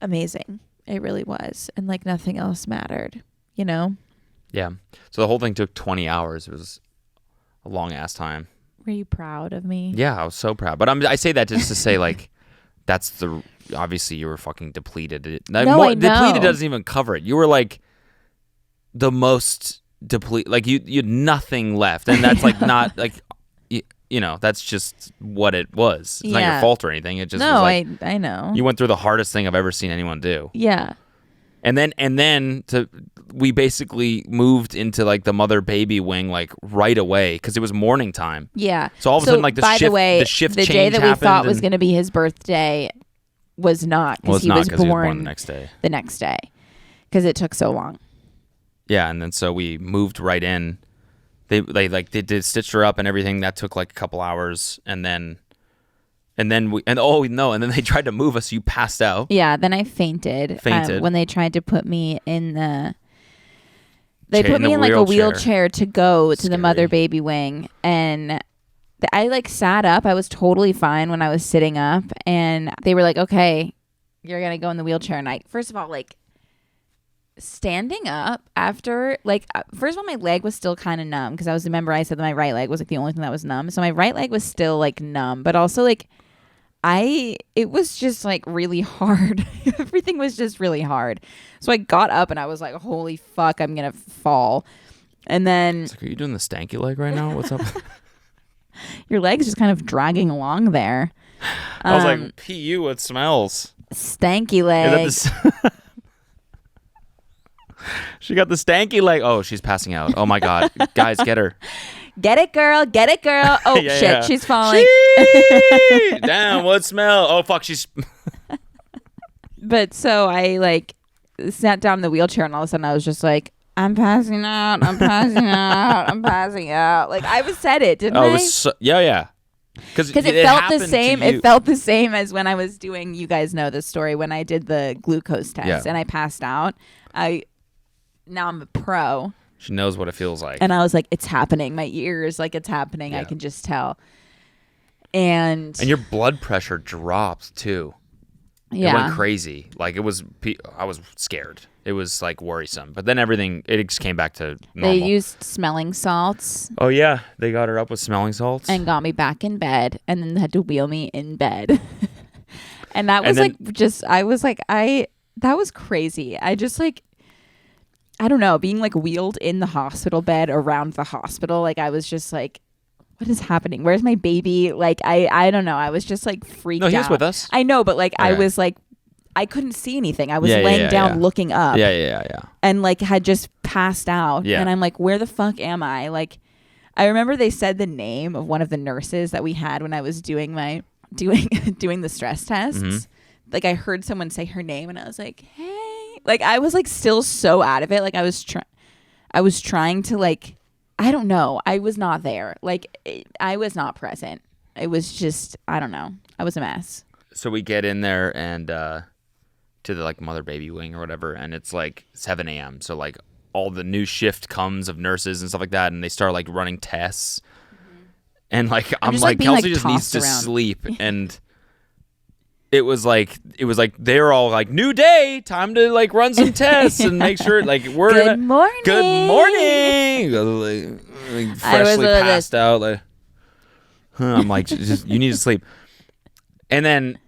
amazing. It really was. And like nothing else mattered,
Yeah. So the whole thing took 20 hours. It was a long ass time.
Were you proud of me?
Yeah, I was so proud. But I say that just to say like, obviously you were fucking depleted.
I know.
Depleted doesn't even cover it. You were like the most depleted. Like you had nothing left. And that's like not like, that's just what it was. It's not your fault or anything. It just was like,
I know.
You went through the hardest thing I've ever seen anyone do.
Yeah.
And then we basically moved into like the mother baby wing like right away because it was morning time.
Yeah.
So all of a sudden like the shift
the
change
day that we thought was
and-
going to be his birthday was not, because he was born
the next day.
The next day, because it took so long.
Yeah, and then so we moved right in. They did stitch her up and everything. That took like a couple hours, and then they tried to move us. You passed out.
Yeah, then I fainted. When they tried to put me in the. They put me in like a wheelchair to go to the mother baby wing, and I like sat up. I was totally fine when I was sitting up, and they were like, "Okay, you're gonna go in the wheelchair." And first of all, like standing up after, like, first of all, my leg was still kind of numb, because I said that my right leg was like the only thing that was numb. So my right leg was still like numb, but also like it was just like really hard. Everything was just really hard. So I got up and I was like, holy fuck, I'm gonna fall. And then
it's like, are you doing the stanky leg right now? What's up?
Your leg's just kind of dragging along there.
I was like, PU, it smells.
Stanky leg.
She got the stanky leg. Oh, she's passing out. Oh my God. Guys, get her.
Get it, girl. Get it, girl. Oh,
yeah,
shit.
Yeah.
She's falling.
Damn, what smell? Oh, fuck. She's.
But so I like sat down in the wheelchair, and all of a sudden I was just like, I'm passing out. I'm passing out. I'm passing out. Like I said it, didn't I?
Yeah. Because
it felt the same. It felt the same as when I was doing. You guys know this story, when I did the glucose test and I passed out. Now I'm a pro.
She knows what it feels like.
And I was like, it's happening. My ears, like, it's happening. Yeah. I can just tell. And
your blood pressure dropped too.
Yeah.
It went crazy. Like I was scared. It was like worrisome. But then it just came back to normal.
They used smelling salts.
Oh yeah. They got her up with smelling salts.
And got me back in bed, and then had to wheel me in bed. And that was that was crazy. I just like, I don't know, being like wheeled in the hospital bed around the hospital. Like I was just like, what is happening? Where's my baby? Like I don't know. I was just like freaked out.
No, he was with us.
I know, but like okay. I was like, I couldn't see anything. I was laying down looking up.
Yeah.
And like had just passed out.
Yeah.
And I'm like, where the fuck am I? Like I remember they said the name of one of the nurses that we had when I was doing doing the stress tests. Mm-hmm. Like I heard someone say her name, and I was like, hey. Like I was like still so out of it. Like I was trying to like, I don't know. I was not there. Like I was not present. It was just, I don't know. I was a mess.
So we get in there and to the like mother baby wing or whatever, and it's like 7 a.m. So like all the new shift comes of nurses and stuff like that, and they start like running tests. Mm-hmm. And like I'm like Kelsey just needs to sleep, and it was like they're all like, new day, time to like run some tests and make sure like we're
good morning.
Good morning. like, freshly passed out. Like, I'm like, just you need to sleep. And then,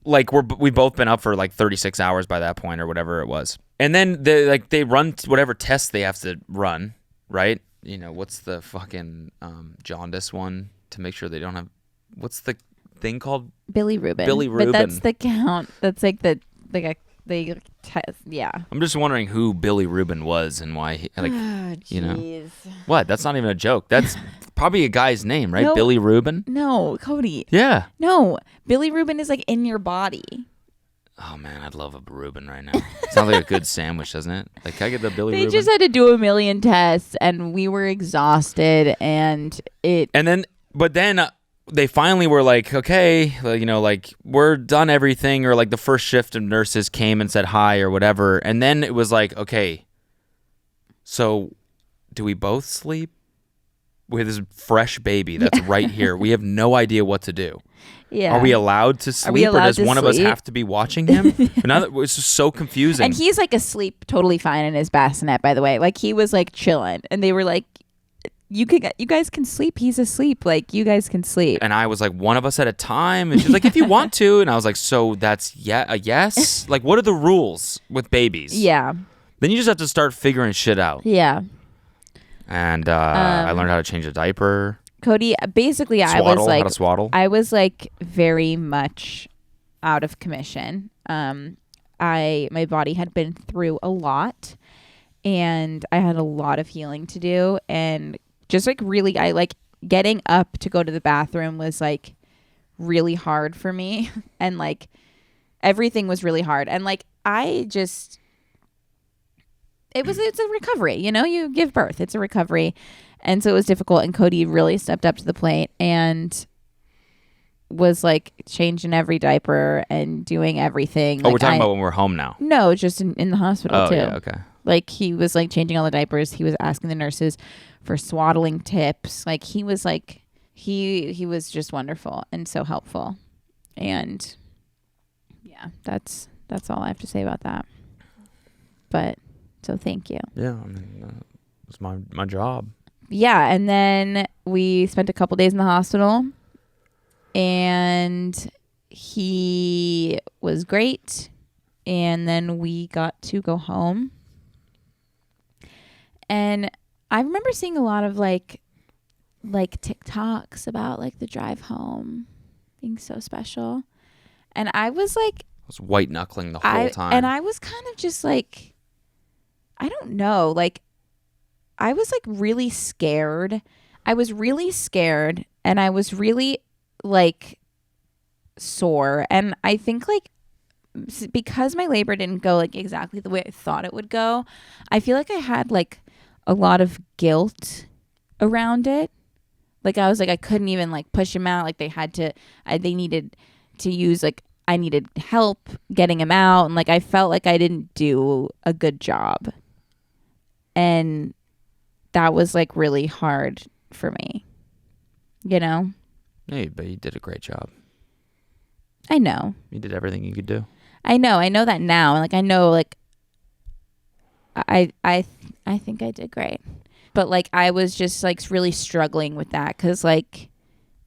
like, we've both been up for like 36 hours by that point or whatever it was. And then they run whatever tests they have to run, right? You know, what's the fucking jaundice one to make sure they don't have, what's the thing called?
Bilirubin. But that's the count. That's like they test. Yeah.
I'm just wondering who Billy Rubin was and why he, like, you know. What? That's not even a joke. That's probably a guy's name, right? No, Billy Rubin?
No, Cody.
Yeah.
No, Billy Rubin is like in your body.
Oh man, I'd love a Reuben right now. Sounds like a good sandwich, doesn't it? Like, can I get the Billy Reuben?
They just had to do a million tests, and we were exhausted, and
then they finally were like, okay, you know, like, we're done everything, or like the first shift of nurses came and said hi or whatever, and then it was like, okay, so do we both sleep? We have this fresh baby that's right here. We have no idea what to do. Yeah. Are we allowed to sleep, or does one of us have to be watching him? But now that it's just so confusing.
And he's like asleep totally fine in his bassinet, by the way. Like, he was like chilling, and they were like, you guys can sleep. He's asleep. Like, you guys can sleep.
And I was like, one of us at a time. And she's like, if you want to. And I was like, so that's a yes? Like, what are the rules with babies?
Yeah.
Then you just have to start figuring shit out.
Yeah.
And I learned how to change a diaper.
Cody, basically,
how to swaddle.
I was like very much out of commission. My body had been through a lot, and I had a lot of healing to do. And just like really, I like getting up to go to the bathroom was like really hard for me, and like everything was really hard. And like it's a recovery, you know, you give birth, it's a recovery. And so it was difficult, and Cody really stepped up to the plate and was like changing every diaper and doing everything.
Oh, like, we're talking about when we're home now.
No, just in the hospital too.
Oh, yeah, okay.
Like, he was like changing all the diapers. He was asking the nurses for swaddling tips. Like, he was like, he was just wonderful and so helpful. And yeah, that's all I have to say about that. But so thank you.
Yeah, I mean, it's my job.
Yeah, and then we spent a couple days in the hospital, and he was great. And then we got to go home. And I remember seeing a lot of like TikToks about like the drive home being so special. And I was like,
I was white knuckling the whole time.
And I was kind of just like, I don't know, like, I was like really scared. I was really scared, and I was really like sore. And I think like because my labor didn't go like exactly the way I thought it would go, I feel like I had like a lot of guilt around it. Like, I was like, I couldn't even like push him out. Like, they needed to use, like, I needed help getting him out. And like, I felt like I didn't do a good job. And that was like really hard for me, you know?
Hey, but you did a great job.
I know.
You did everything you could do.
I know that now. And like, I know, like, I think I did great. But like, I was just like really struggling with that, because like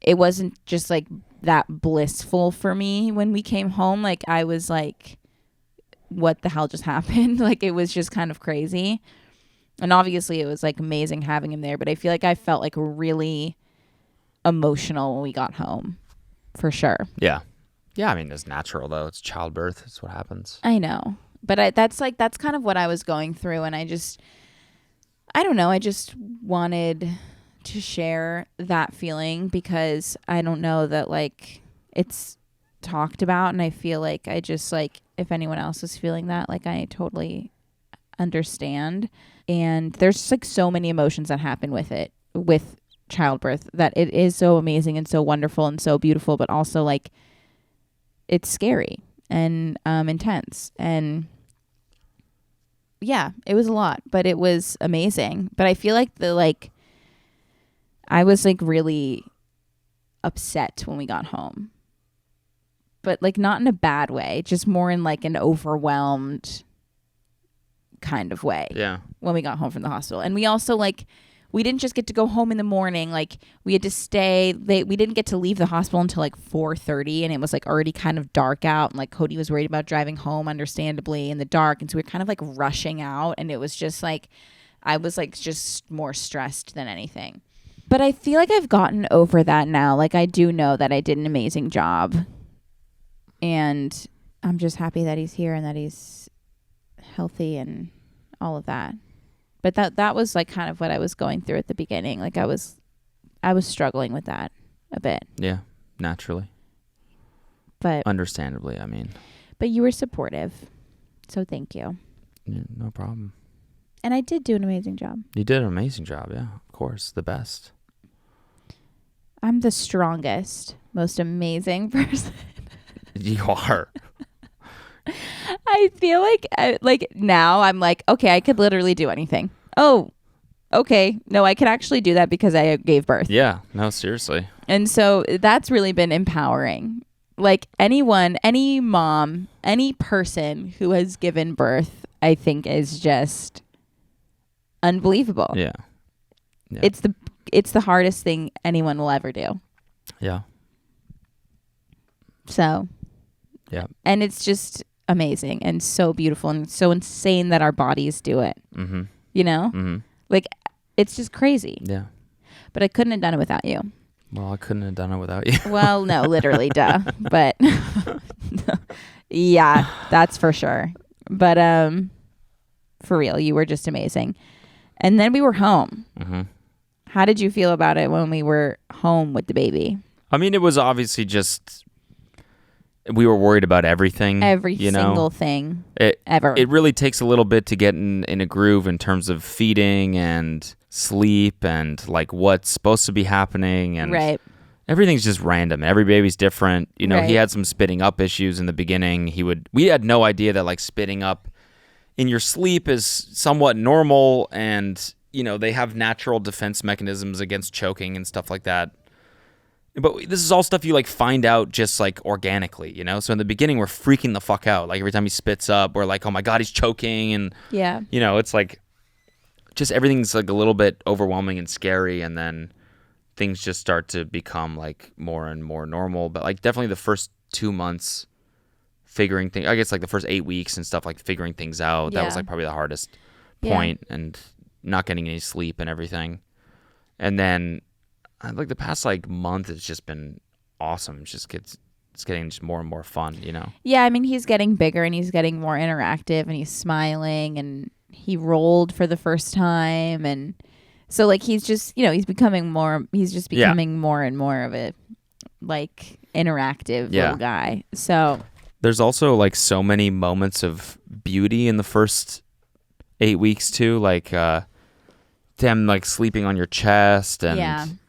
it wasn't just like that blissful for me when we came home. Like, I was like, what the hell just happened? Like, it was just kind of crazy. And obviously it was like amazing having him there, but I feel like I felt like really emotional when we got home, for sure.
Yeah. Yeah, I mean, it's natural though. It's childbirth. It's what happens.
I know. But that's kind of what I was going through. And I don't know. I just wanted to share that feeling, because I don't know that like it's talked about. And I feel like I just like, if anyone else is feeling that, like, I totally understand. And there's just like so many emotions that happen with childbirth, that it is so amazing and so wonderful and so beautiful, but also like it's scary and intense. And yeah, it was a lot, but it was amazing. But I feel like I was like really upset when we got home, but like not in a bad way, just more in like an overwhelmed kind of way.
Yeah.
When we got home from the hospital. And we also like we didn't just get to go home in the morning. Like we had to stay. We didn't get to leave the hospital until like 4:30, and it was like already kind of dark out. And like Cody was worried about driving home, understandably, in the dark, and so we were kind of like rushing out. And it was just like I was like just more stressed than anything. But I feel like I've gotten over that now. Like I do know that I did an amazing job, and I'm just happy that he's here and that he's healthy and all of that. But that was like kind of what I was going through at the beginning. Like I was struggling with that a bit.
Yeah, naturally.
But
understandably, I mean.
But you were supportive. So thank you.
Yeah, no problem.
And I did do an amazing job.
You did an amazing job, yeah. Of course, the best.
I'm the strongest, most amazing person.
You are.
I feel like now I'm like, okay, I could literally do anything. Oh, okay. No, I can actually do that because I gave birth.
Yeah. No, seriously.
And so that's really been empowering. Like anyone, any mom, any person who has given birth, I think is just unbelievable.
Yeah.
It's the hardest thing anyone will ever do.
Yeah.
So.
Yeah.
And it's just amazing and so beautiful and so insane that our bodies do it.
Mm-hmm.
You know?
Mm-hmm.
Like, it's just crazy.
Yeah.
But I couldn't have done it without you.
Well, I couldn't have done it without you.
Well, no, literally, duh. But, yeah, that's for sure. But, for real, you were just amazing. And then we were home.
Mm-hmm.
How did you feel about it when we were home with the baby?
I mean, it was obviously just... We were worried about everything.
Every single thing ever.
It really takes a little bit to get in a groove in terms of feeding and sleep and like what's supposed to be happening. And
right.
Everything's just random. Every baby's different. You know,
right.
He had some spitting up issues in the beginning. We had no idea that like spitting up in your sleep is somewhat normal. And, you know, they have natural defense mechanisms against choking and stuff like that. But this is all stuff you like find out just like organically, you know? So in the beginning, we're freaking the fuck out. Like every time he spits up, we're like, oh my God, he's choking. And,
yeah,
you know, it's like just everything's like a little bit overwhelming and scary. And then things just start to become like more and more normal. But like definitely the first 2 months figuring things, I guess like the first 8 weeks and stuff, like figuring things out.
Yeah.
That was like probably the hardest point, and not getting any sleep and everything. And then like the past like month, it's just been awesome. It's getting just more and more fun, you know?
Yeah, I mean, he's getting bigger and he's getting more interactive and he's smiling and he rolled for the first time. And so like, he's just, you know, he's becoming more and more of a like interactive little guy. So
there's also like so many moments of beauty in the first 8 weeks too. Like, them like sleeping on your chest and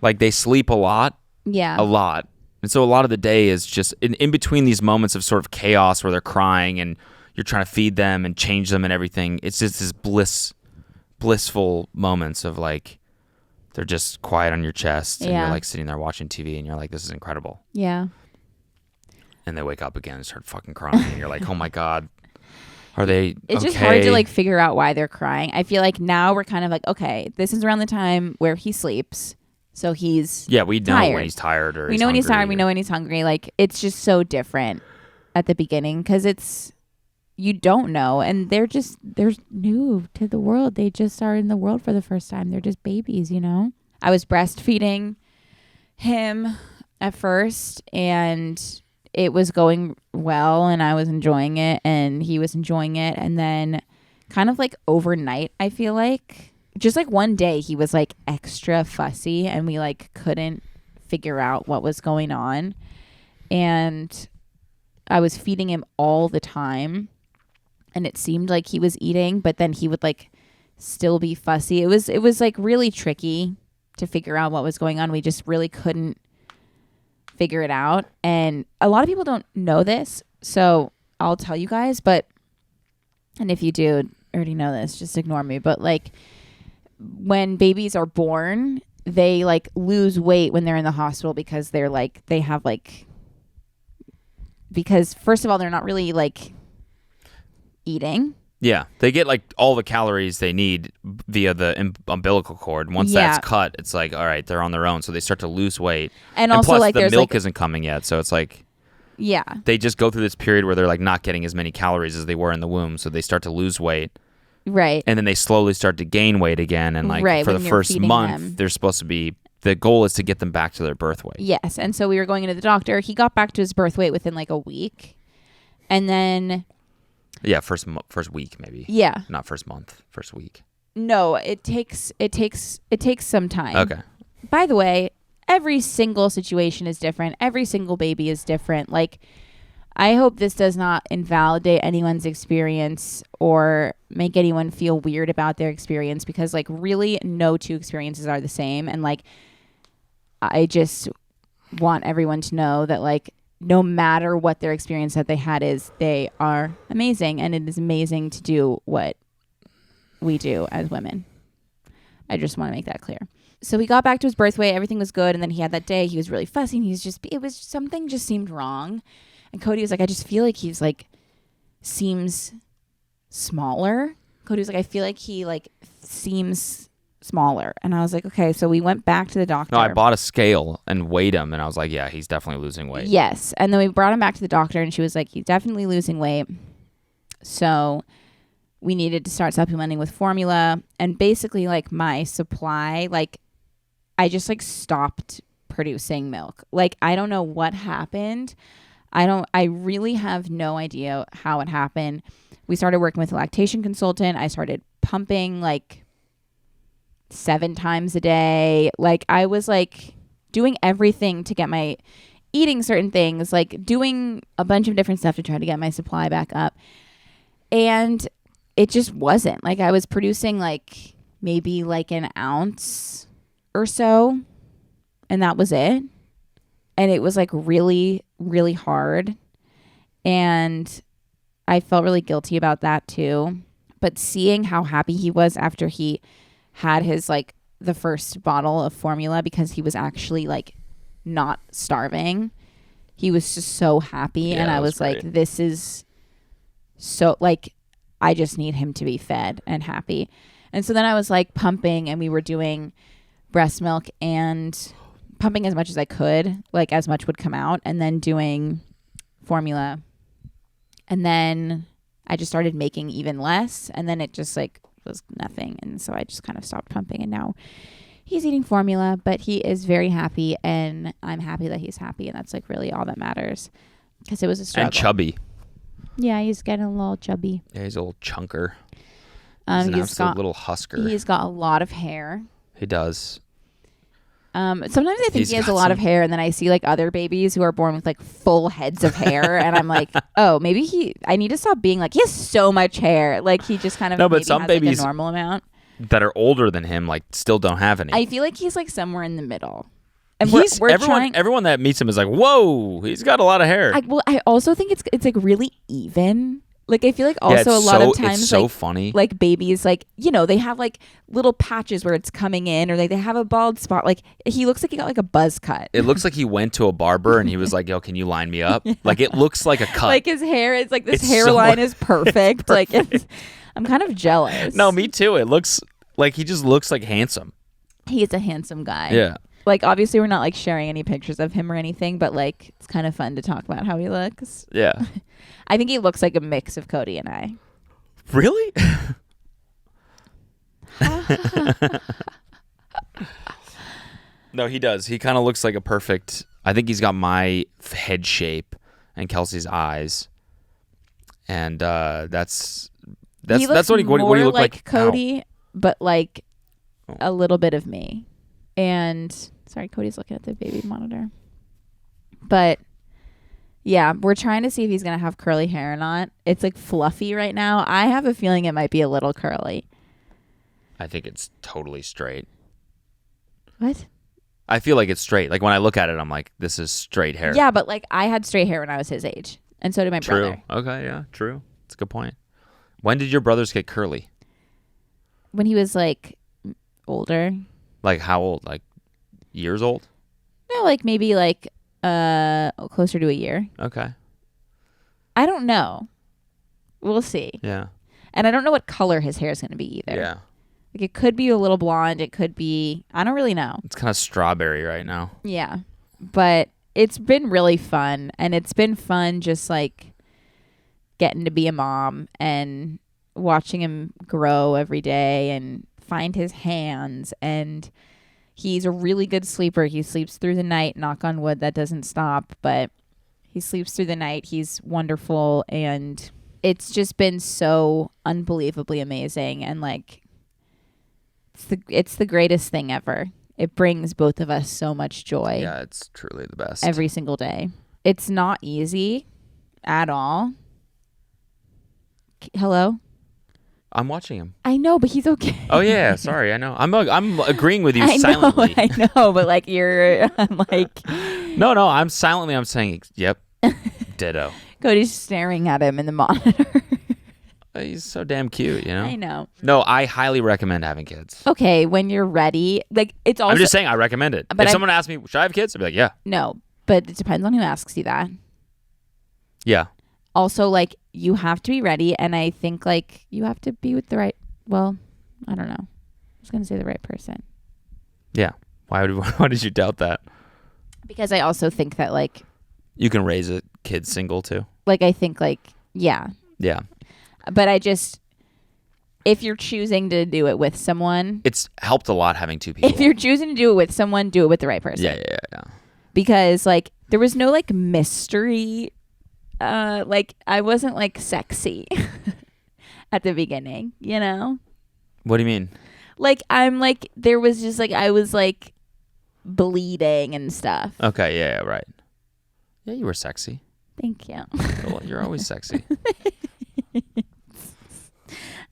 like they sleep a lot.
Yeah.
A lot. And so a lot of the day is just in between these moments of sort of chaos where they're crying and you're trying to feed them and change them and everything. It's just this blissful moments of like, they're just quiet on your chest and you're like sitting there watching TV and you're like, this is incredible.
Yeah.
And they wake up again and start fucking crying and you're like, oh my God. Are they
It's just hard to like figure out why they're crying. I feel like now we're kind of like, okay, this is around the time where he sleeps. So he's
we know
tired.
when he's tired or
we know when he's tired. We know when he's hungry. Like it's just so different at the beginning because you don't know, and they're new to the world. They just are in the world for the first time. They're just babies, you know. I was breastfeeding him at first, and it was going well, and I was enjoying it, and he was enjoying it, and then kind of like overnight, I feel like. Just like one day he was like extra fussy and we like couldn't figure out what was going on. And I was feeding him all the time and it seemed like he was eating, but then he would like still be fussy. It was like really tricky to figure out what was going on. We just really couldn't figure it out. And a lot of people don't know this, so I'll tell you guys, and if you do already know this, just ignore me. But like, when babies are born, they like lose weight when they're in the hospital because because first of all, they're not really like eating.
Yeah, they get like all the calories they need via the umbilical cord. Once that's cut, it's like, all right, they're on their own, so they start to lose weight.
And also,
plus,
like,
the
there's
milk
like,
isn't coming yet, so it's like,
yeah,
they just go through this period where they're like not getting as many calories as they were in the womb, so they start to lose weight.
Right.
And then they slowly start to gain weight again, and like for the first month, they're supposed to be. The goal is to get them back to their birth weight.
Yes, and so we were going into the doctor. He got back to his birth weight within like a week, and then.
Yeah, first week maybe.
Yeah.
Not first month, first week.
No, it takes some time.
Okay.
By the way, every single situation is different. Every single baby is different. Like, I hope this does not invalidate anyone's experience or make anyone feel weird about their experience, because like really no two experiences are the same. And like, I just want everyone to know that like, no matter what their experience that they had is, they are amazing. And it is amazing to do what we do as women. I just want to make that clear. So he got back to his birth weight. Everything was good. And then he had that day. He was really fussy. And it was something just seemed wrong. And Cody was like, I just feel like he's like, seems smaller. Cody was like, I feel like he like seems smaller. And I was like, okay. So we went back to the doctor.
No, I bought a scale and weighed him, and I was like, yeah, he's definitely losing weight.
Yes. And then we brought him back to the doctor, and she was like, he's definitely losing weight. So we needed to start supplementing with formula. And basically like my supply, like I just like stopped producing milk. Like, I don't know what happened. I really have no idea how it happened. We started working with a lactation consultant. I started pumping like 7 times a day. Like, I was like doing everything to get my eating certain things, like doing a bunch of different stuff to try to get my supply back up. And it just wasn't. Like, I was producing like maybe like an ounce or so, and that was it. And it was like really, really hard. And I felt really guilty about that too. But seeing how happy he was after he had his like the first bottle of formula, because he was actually like not starving, he was just so happy. Yeah, and I was like, this is so like, I just need him to be fed and happy. And so then I was like pumping, and we were doing breast milk and pumping as much as I could, like as much would come out, and then doing formula. And then I just started making even less, and then it just like was nothing. And so I just kind of stopped pumping, and now he's eating formula, but he is very happy, and I'm happy that he's happy. And that's like really all that matters, because it was a struggle.
And chubby.
Yeah, he's getting a little chubby.
Yeah, he's a little chunker. He's an absolute little husker.
He's got a lot of hair.
He does.
Sometimes I think he has a lot of hair, and then I see like other babies who are born with like full heads of hair, and I'm like, oh, maybe I need to stop being like, he has so much hair. Like, he just kind of
but some
has
babies
like a normal amount
that are older than him like still don't have any.
I feel like he's like somewhere in the middle. And
everyone that meets him is like, whoa, he's got a lot of hair.
I also think it's like really even. Like, I feel like also a lot of times
it's so
like,
funny.
Like babies, like, you know, they have like little patches where it's coming in, or like they have a bald spot. Like, he looks like he got like a buzz cut.
It looks like he went to a barber and he was like, yo, can you line me up? Yeah. Like, it looks like a cut.
Like, his hair is like, this hairline is perfect. Like, I'm kind of jealous.
No, me too. It looks like he just looks like handsome.
He's a handsome guy.
Yeah.
Like, obviously, we're not like sharing any pictures of him or anything, but like, it's kind of fun to talk about how he looks.
Yeah.
I think he looks like a mix of Cody and I.
Really? No, he does. He kind of looks like a perfect. I think he's got my head shape and Kelsey's eyes, and that's what he. What do you look like,
Cody? Ow. But like a little bit of me. And sorry, Cody's looking at the baby monitor. But yeah, we're trying to see if he's going to have curly hair or not. It's like fluffy right now. I have a feeling it might be a little curly.
I think it's totally straight.
What?
I feel like it's straight. Like, when I look at it, I'm like, this is straight hair.
Yeah, but like, I had straight hair when I was his age. And so did my brother.
Okay, yeah, true. That's a good point. When did your brothers get curly?
When he was like older.
Like, how old? Like, years old?
No, like maybe like closer to a year.
Okay.
I don't know. We'll see.
Yeah.
And I don't know what color his hair is going to be either.
Yeah.
Like it could be a little blonde. It could be, I don't really know.
It's kind of strawberry right now.
Yeah. But it's been really fun. And it's been fun just like getting to be a mom and watching him grow every day and find his hands. And he's a really good sleeper. He sleeps through the night. Knock on wood, that doesn't stop. But he sleeps through the night. He's wonderful. And it's just been so unbelievably amazing. And like, it's the greatest thing ever. It brings both of us so much joy.
Yeah, it's truly the best.
Every single day. It's not easy at all. Hello?
I'm watching him.
I know, but he's okay.
Oh yeah, sorry. I know. I'm agreeing with you silently.
I know, but like I'm like
No, I'm silently. I'm saying, yep, ditto.
Cody's staring at him in the monitor.
He's so damn cute, you know?
I know.
No, I highly recommend having kids.
Okay, when you're ready. Like, it's also...
I'm just saying I recommend it. If someone asks me, should I have kids? I'd be like, yeah.
No, but it depends on who asks you that.
Yeah.
Also, like, you have to be ready, and I think, like, you have to be with the right... Well, I don't know. I was going to say the right person.
Yeah. Why did you doubt that?
Because I also think that, like...
You can raise a kid single, too.
Like, I think, like, yeah.
Yeah.
But I just, if you're choosing to do it with someone.
It's helped a lot having two people.
If you're choosing to do it with someone, do it with the right person.
Yeah.
Because, like, there was no, like, mystery. Like, I wasn't, like, sexy at the beginning, you know?
What do you mean?
Like, I'm, like, there was just, like, I was, like, bleeding and stuff.
Okay, yeah, right. Yeah, you were sexy.
Thank you.
Well, you're always sexy.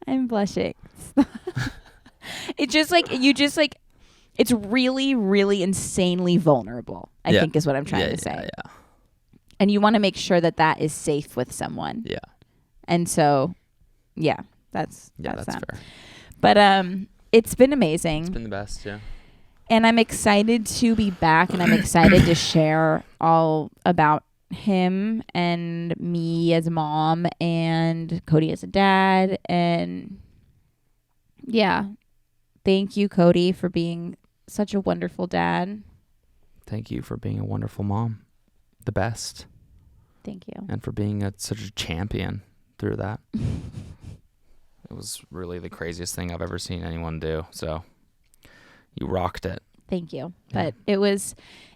I'm blushing. It's just like it's really, really insanely vulnerable, I think is what I'm trying to say.
Yeah.
And you want to make sure that is safe with someone.
Yeah.
And so, yeah, that's that.
Fair.
But it's been amazing.
It's been the best, yeah.
And I'm excited to be back, and I'm excited to share all about him and me as a mom and Cody as a dad. And yeah, thank you, Cody, for being such a wonderful dad.
Thank you for being a wonderful mom. The best.
Thank you.
And for being such a champion through that. It was really the craziest thing I've ever seen anyone do. So you rocked it.
Thank you. Yeah. But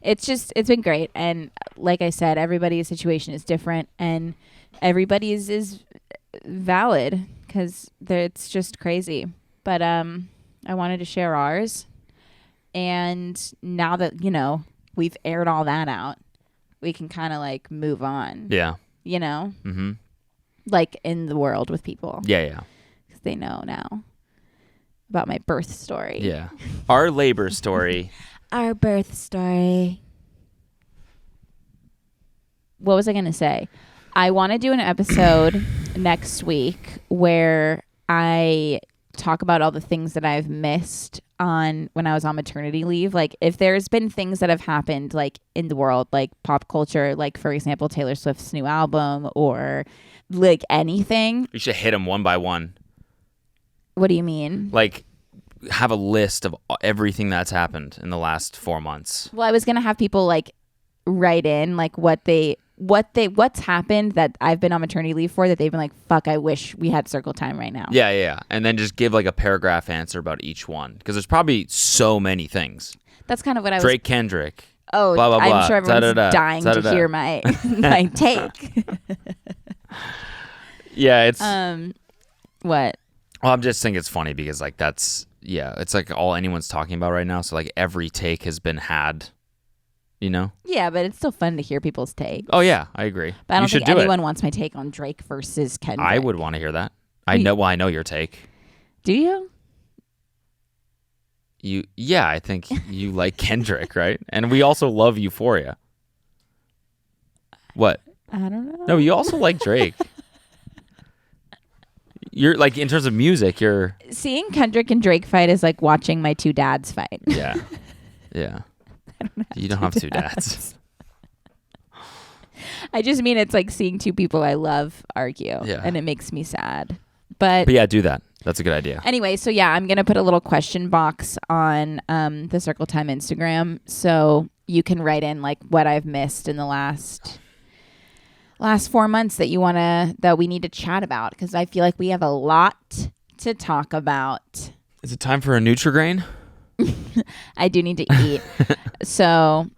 it's been great. And like I said, everybody's situation is different, and everybody's is valid because it's just crazy. But I wanted to share ours. And now that, you know, we've aired all that out, we can kind of like move on.
Yeah.
You know?
Mm-hmm.
Like in the world with people.
Yeah.
Because they know now about my birth story.
Yeah. Our labor story.
Our birth story. What was I going to say? I want to do an episode next week where I talk about all the things that I've missed on when I was on maternity leave. Like if there's been things that have happened like in the world, like pop culture, like for example, Taylor Swift's new album or like anything.
You should hit them one by one.
What do you mean?
Like have a list of everything that's happened in the last 4 months.
Well, I was going to have people like write in like what's happened that I've been on maternity leave for that they've been like, fuck, I wish we had circle time right now.
Yeah. And then just give like a paragraph answer about each one. Because there's probably so many things.
That's kind of what I was...
Drake Kendrick.
Oh,
blah, blah, blah.
I'm sure everyone's dying to hear my take.
Yeah, it's...
What?
Well, I'm just thinking it's funny because like that's... Yeah, it's like all anyone's talking about right now. So like every take has been had... You know?
Yeah, but it's still fun to hear people's takes.
Oh, yeah, I agree.
But I don't think anyone wants my take on Drake versus Kendrick.
I would want to hear that. I know your take.
Do you?
Yeah, I think you like Kendrick, right? And we also love Euphoria. What?
I don't know.
No, you also like Drake. You're like, in terms of music, you're...
Seeing Kendrick and Drake fight is like watching my two dads fight.
Yeah. You don't have two dads.
I just mean it's like seeing two people I love argue.
Yeah.
And it makes me sad. But
yeah, do that. That's a good idea.
anyway, so yeah, I'm going to put a little question box on the Circle Time Instagram so you can write in like what I've missed in the last 4 months that we need to chat about, because I feel like we have a lot to talk about.
Is it time for a Nutri-Grain?
I do need to eat. So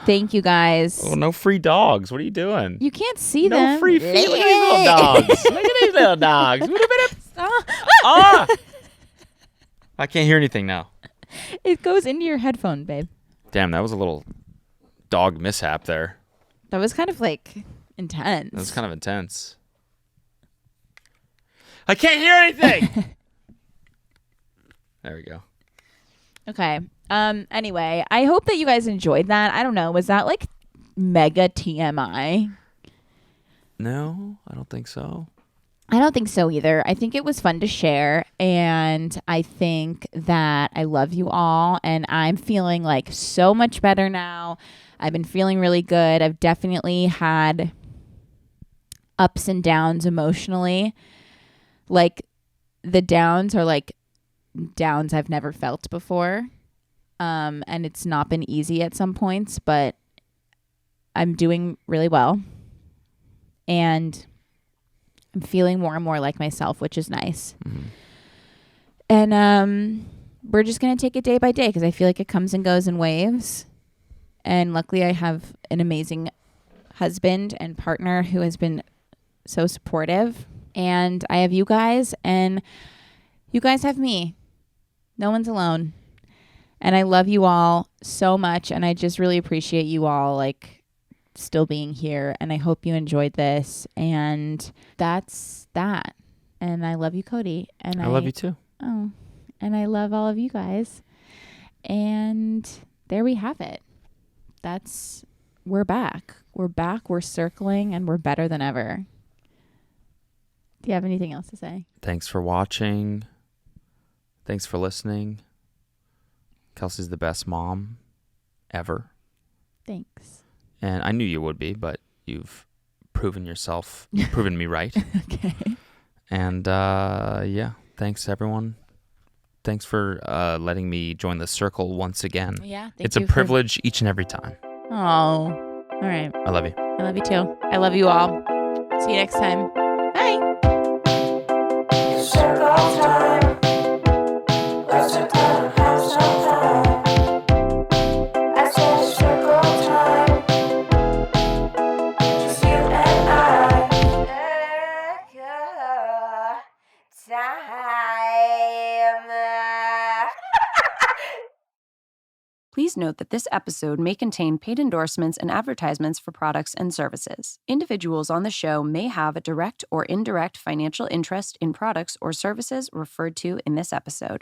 thank you guys.
Oh, no free dogs. What are you doing?
You can't see
no
them.
free feet. Look at these little dogs. Look at these little dogs.
Stop.
Ah! I can't hear anything now.
It goes into your headphone, babe.
Damn, that was a little dog mishap there.
That was kind of like intense.
That was kind of intense. I can't hear anything. There we go.
Okay. Anyway, I hope that you guys enjoyed that. I don't know. Was that like mega TMI?
No, I don't think so.
I don't think so either. I think it was fun to share, and I think that I love you all, and I'm feeling like so much better now. I've been feeling really good. I've definitely had ups and downs emotionally. Like the downs are like downs I've never felt before. And it's not been easy at some points, but I'm doing really well. And I'm feeling more and more like myself, which is nice.
Mm-hmm.
And we're just going to take it day by day because I feel like it comes and goes in waves. And luckily I have an amazing husband and partner who has been so supportive. And I have you guys, and you guys have me. No one's alone. And I love you all so much. And I just really appreciate you all like still being here. And I hope you enjoyed this. And that's that. And I love you, Cody. And
I love you too.
Oh, and I love all of you guys. And there we have it. We're back. We're back. We're circling, and we're better than ever. Do you have anything else to say?
Thanks for watching. Thanks for listening. Kelsey's the best mom ever.
Thanks.
And I knew you would be, but you've proven me right.
Okay.
And yeah, thanks everyone. Thanks for letting me join the circle once again.
Yeah.
It's a privilege each and every time.
Oh, all right.
I love you.
I love you too. I love you all. See you next time. Bye.
Circle time. Let's sit down and have some fun. I said circle time. Just you and I. Circle time.
Please note that this episode may contain paid endorsements and advertisements for products and services. Individuals on the show may have a direct or indirect financial interest in products or services referred to in this episode.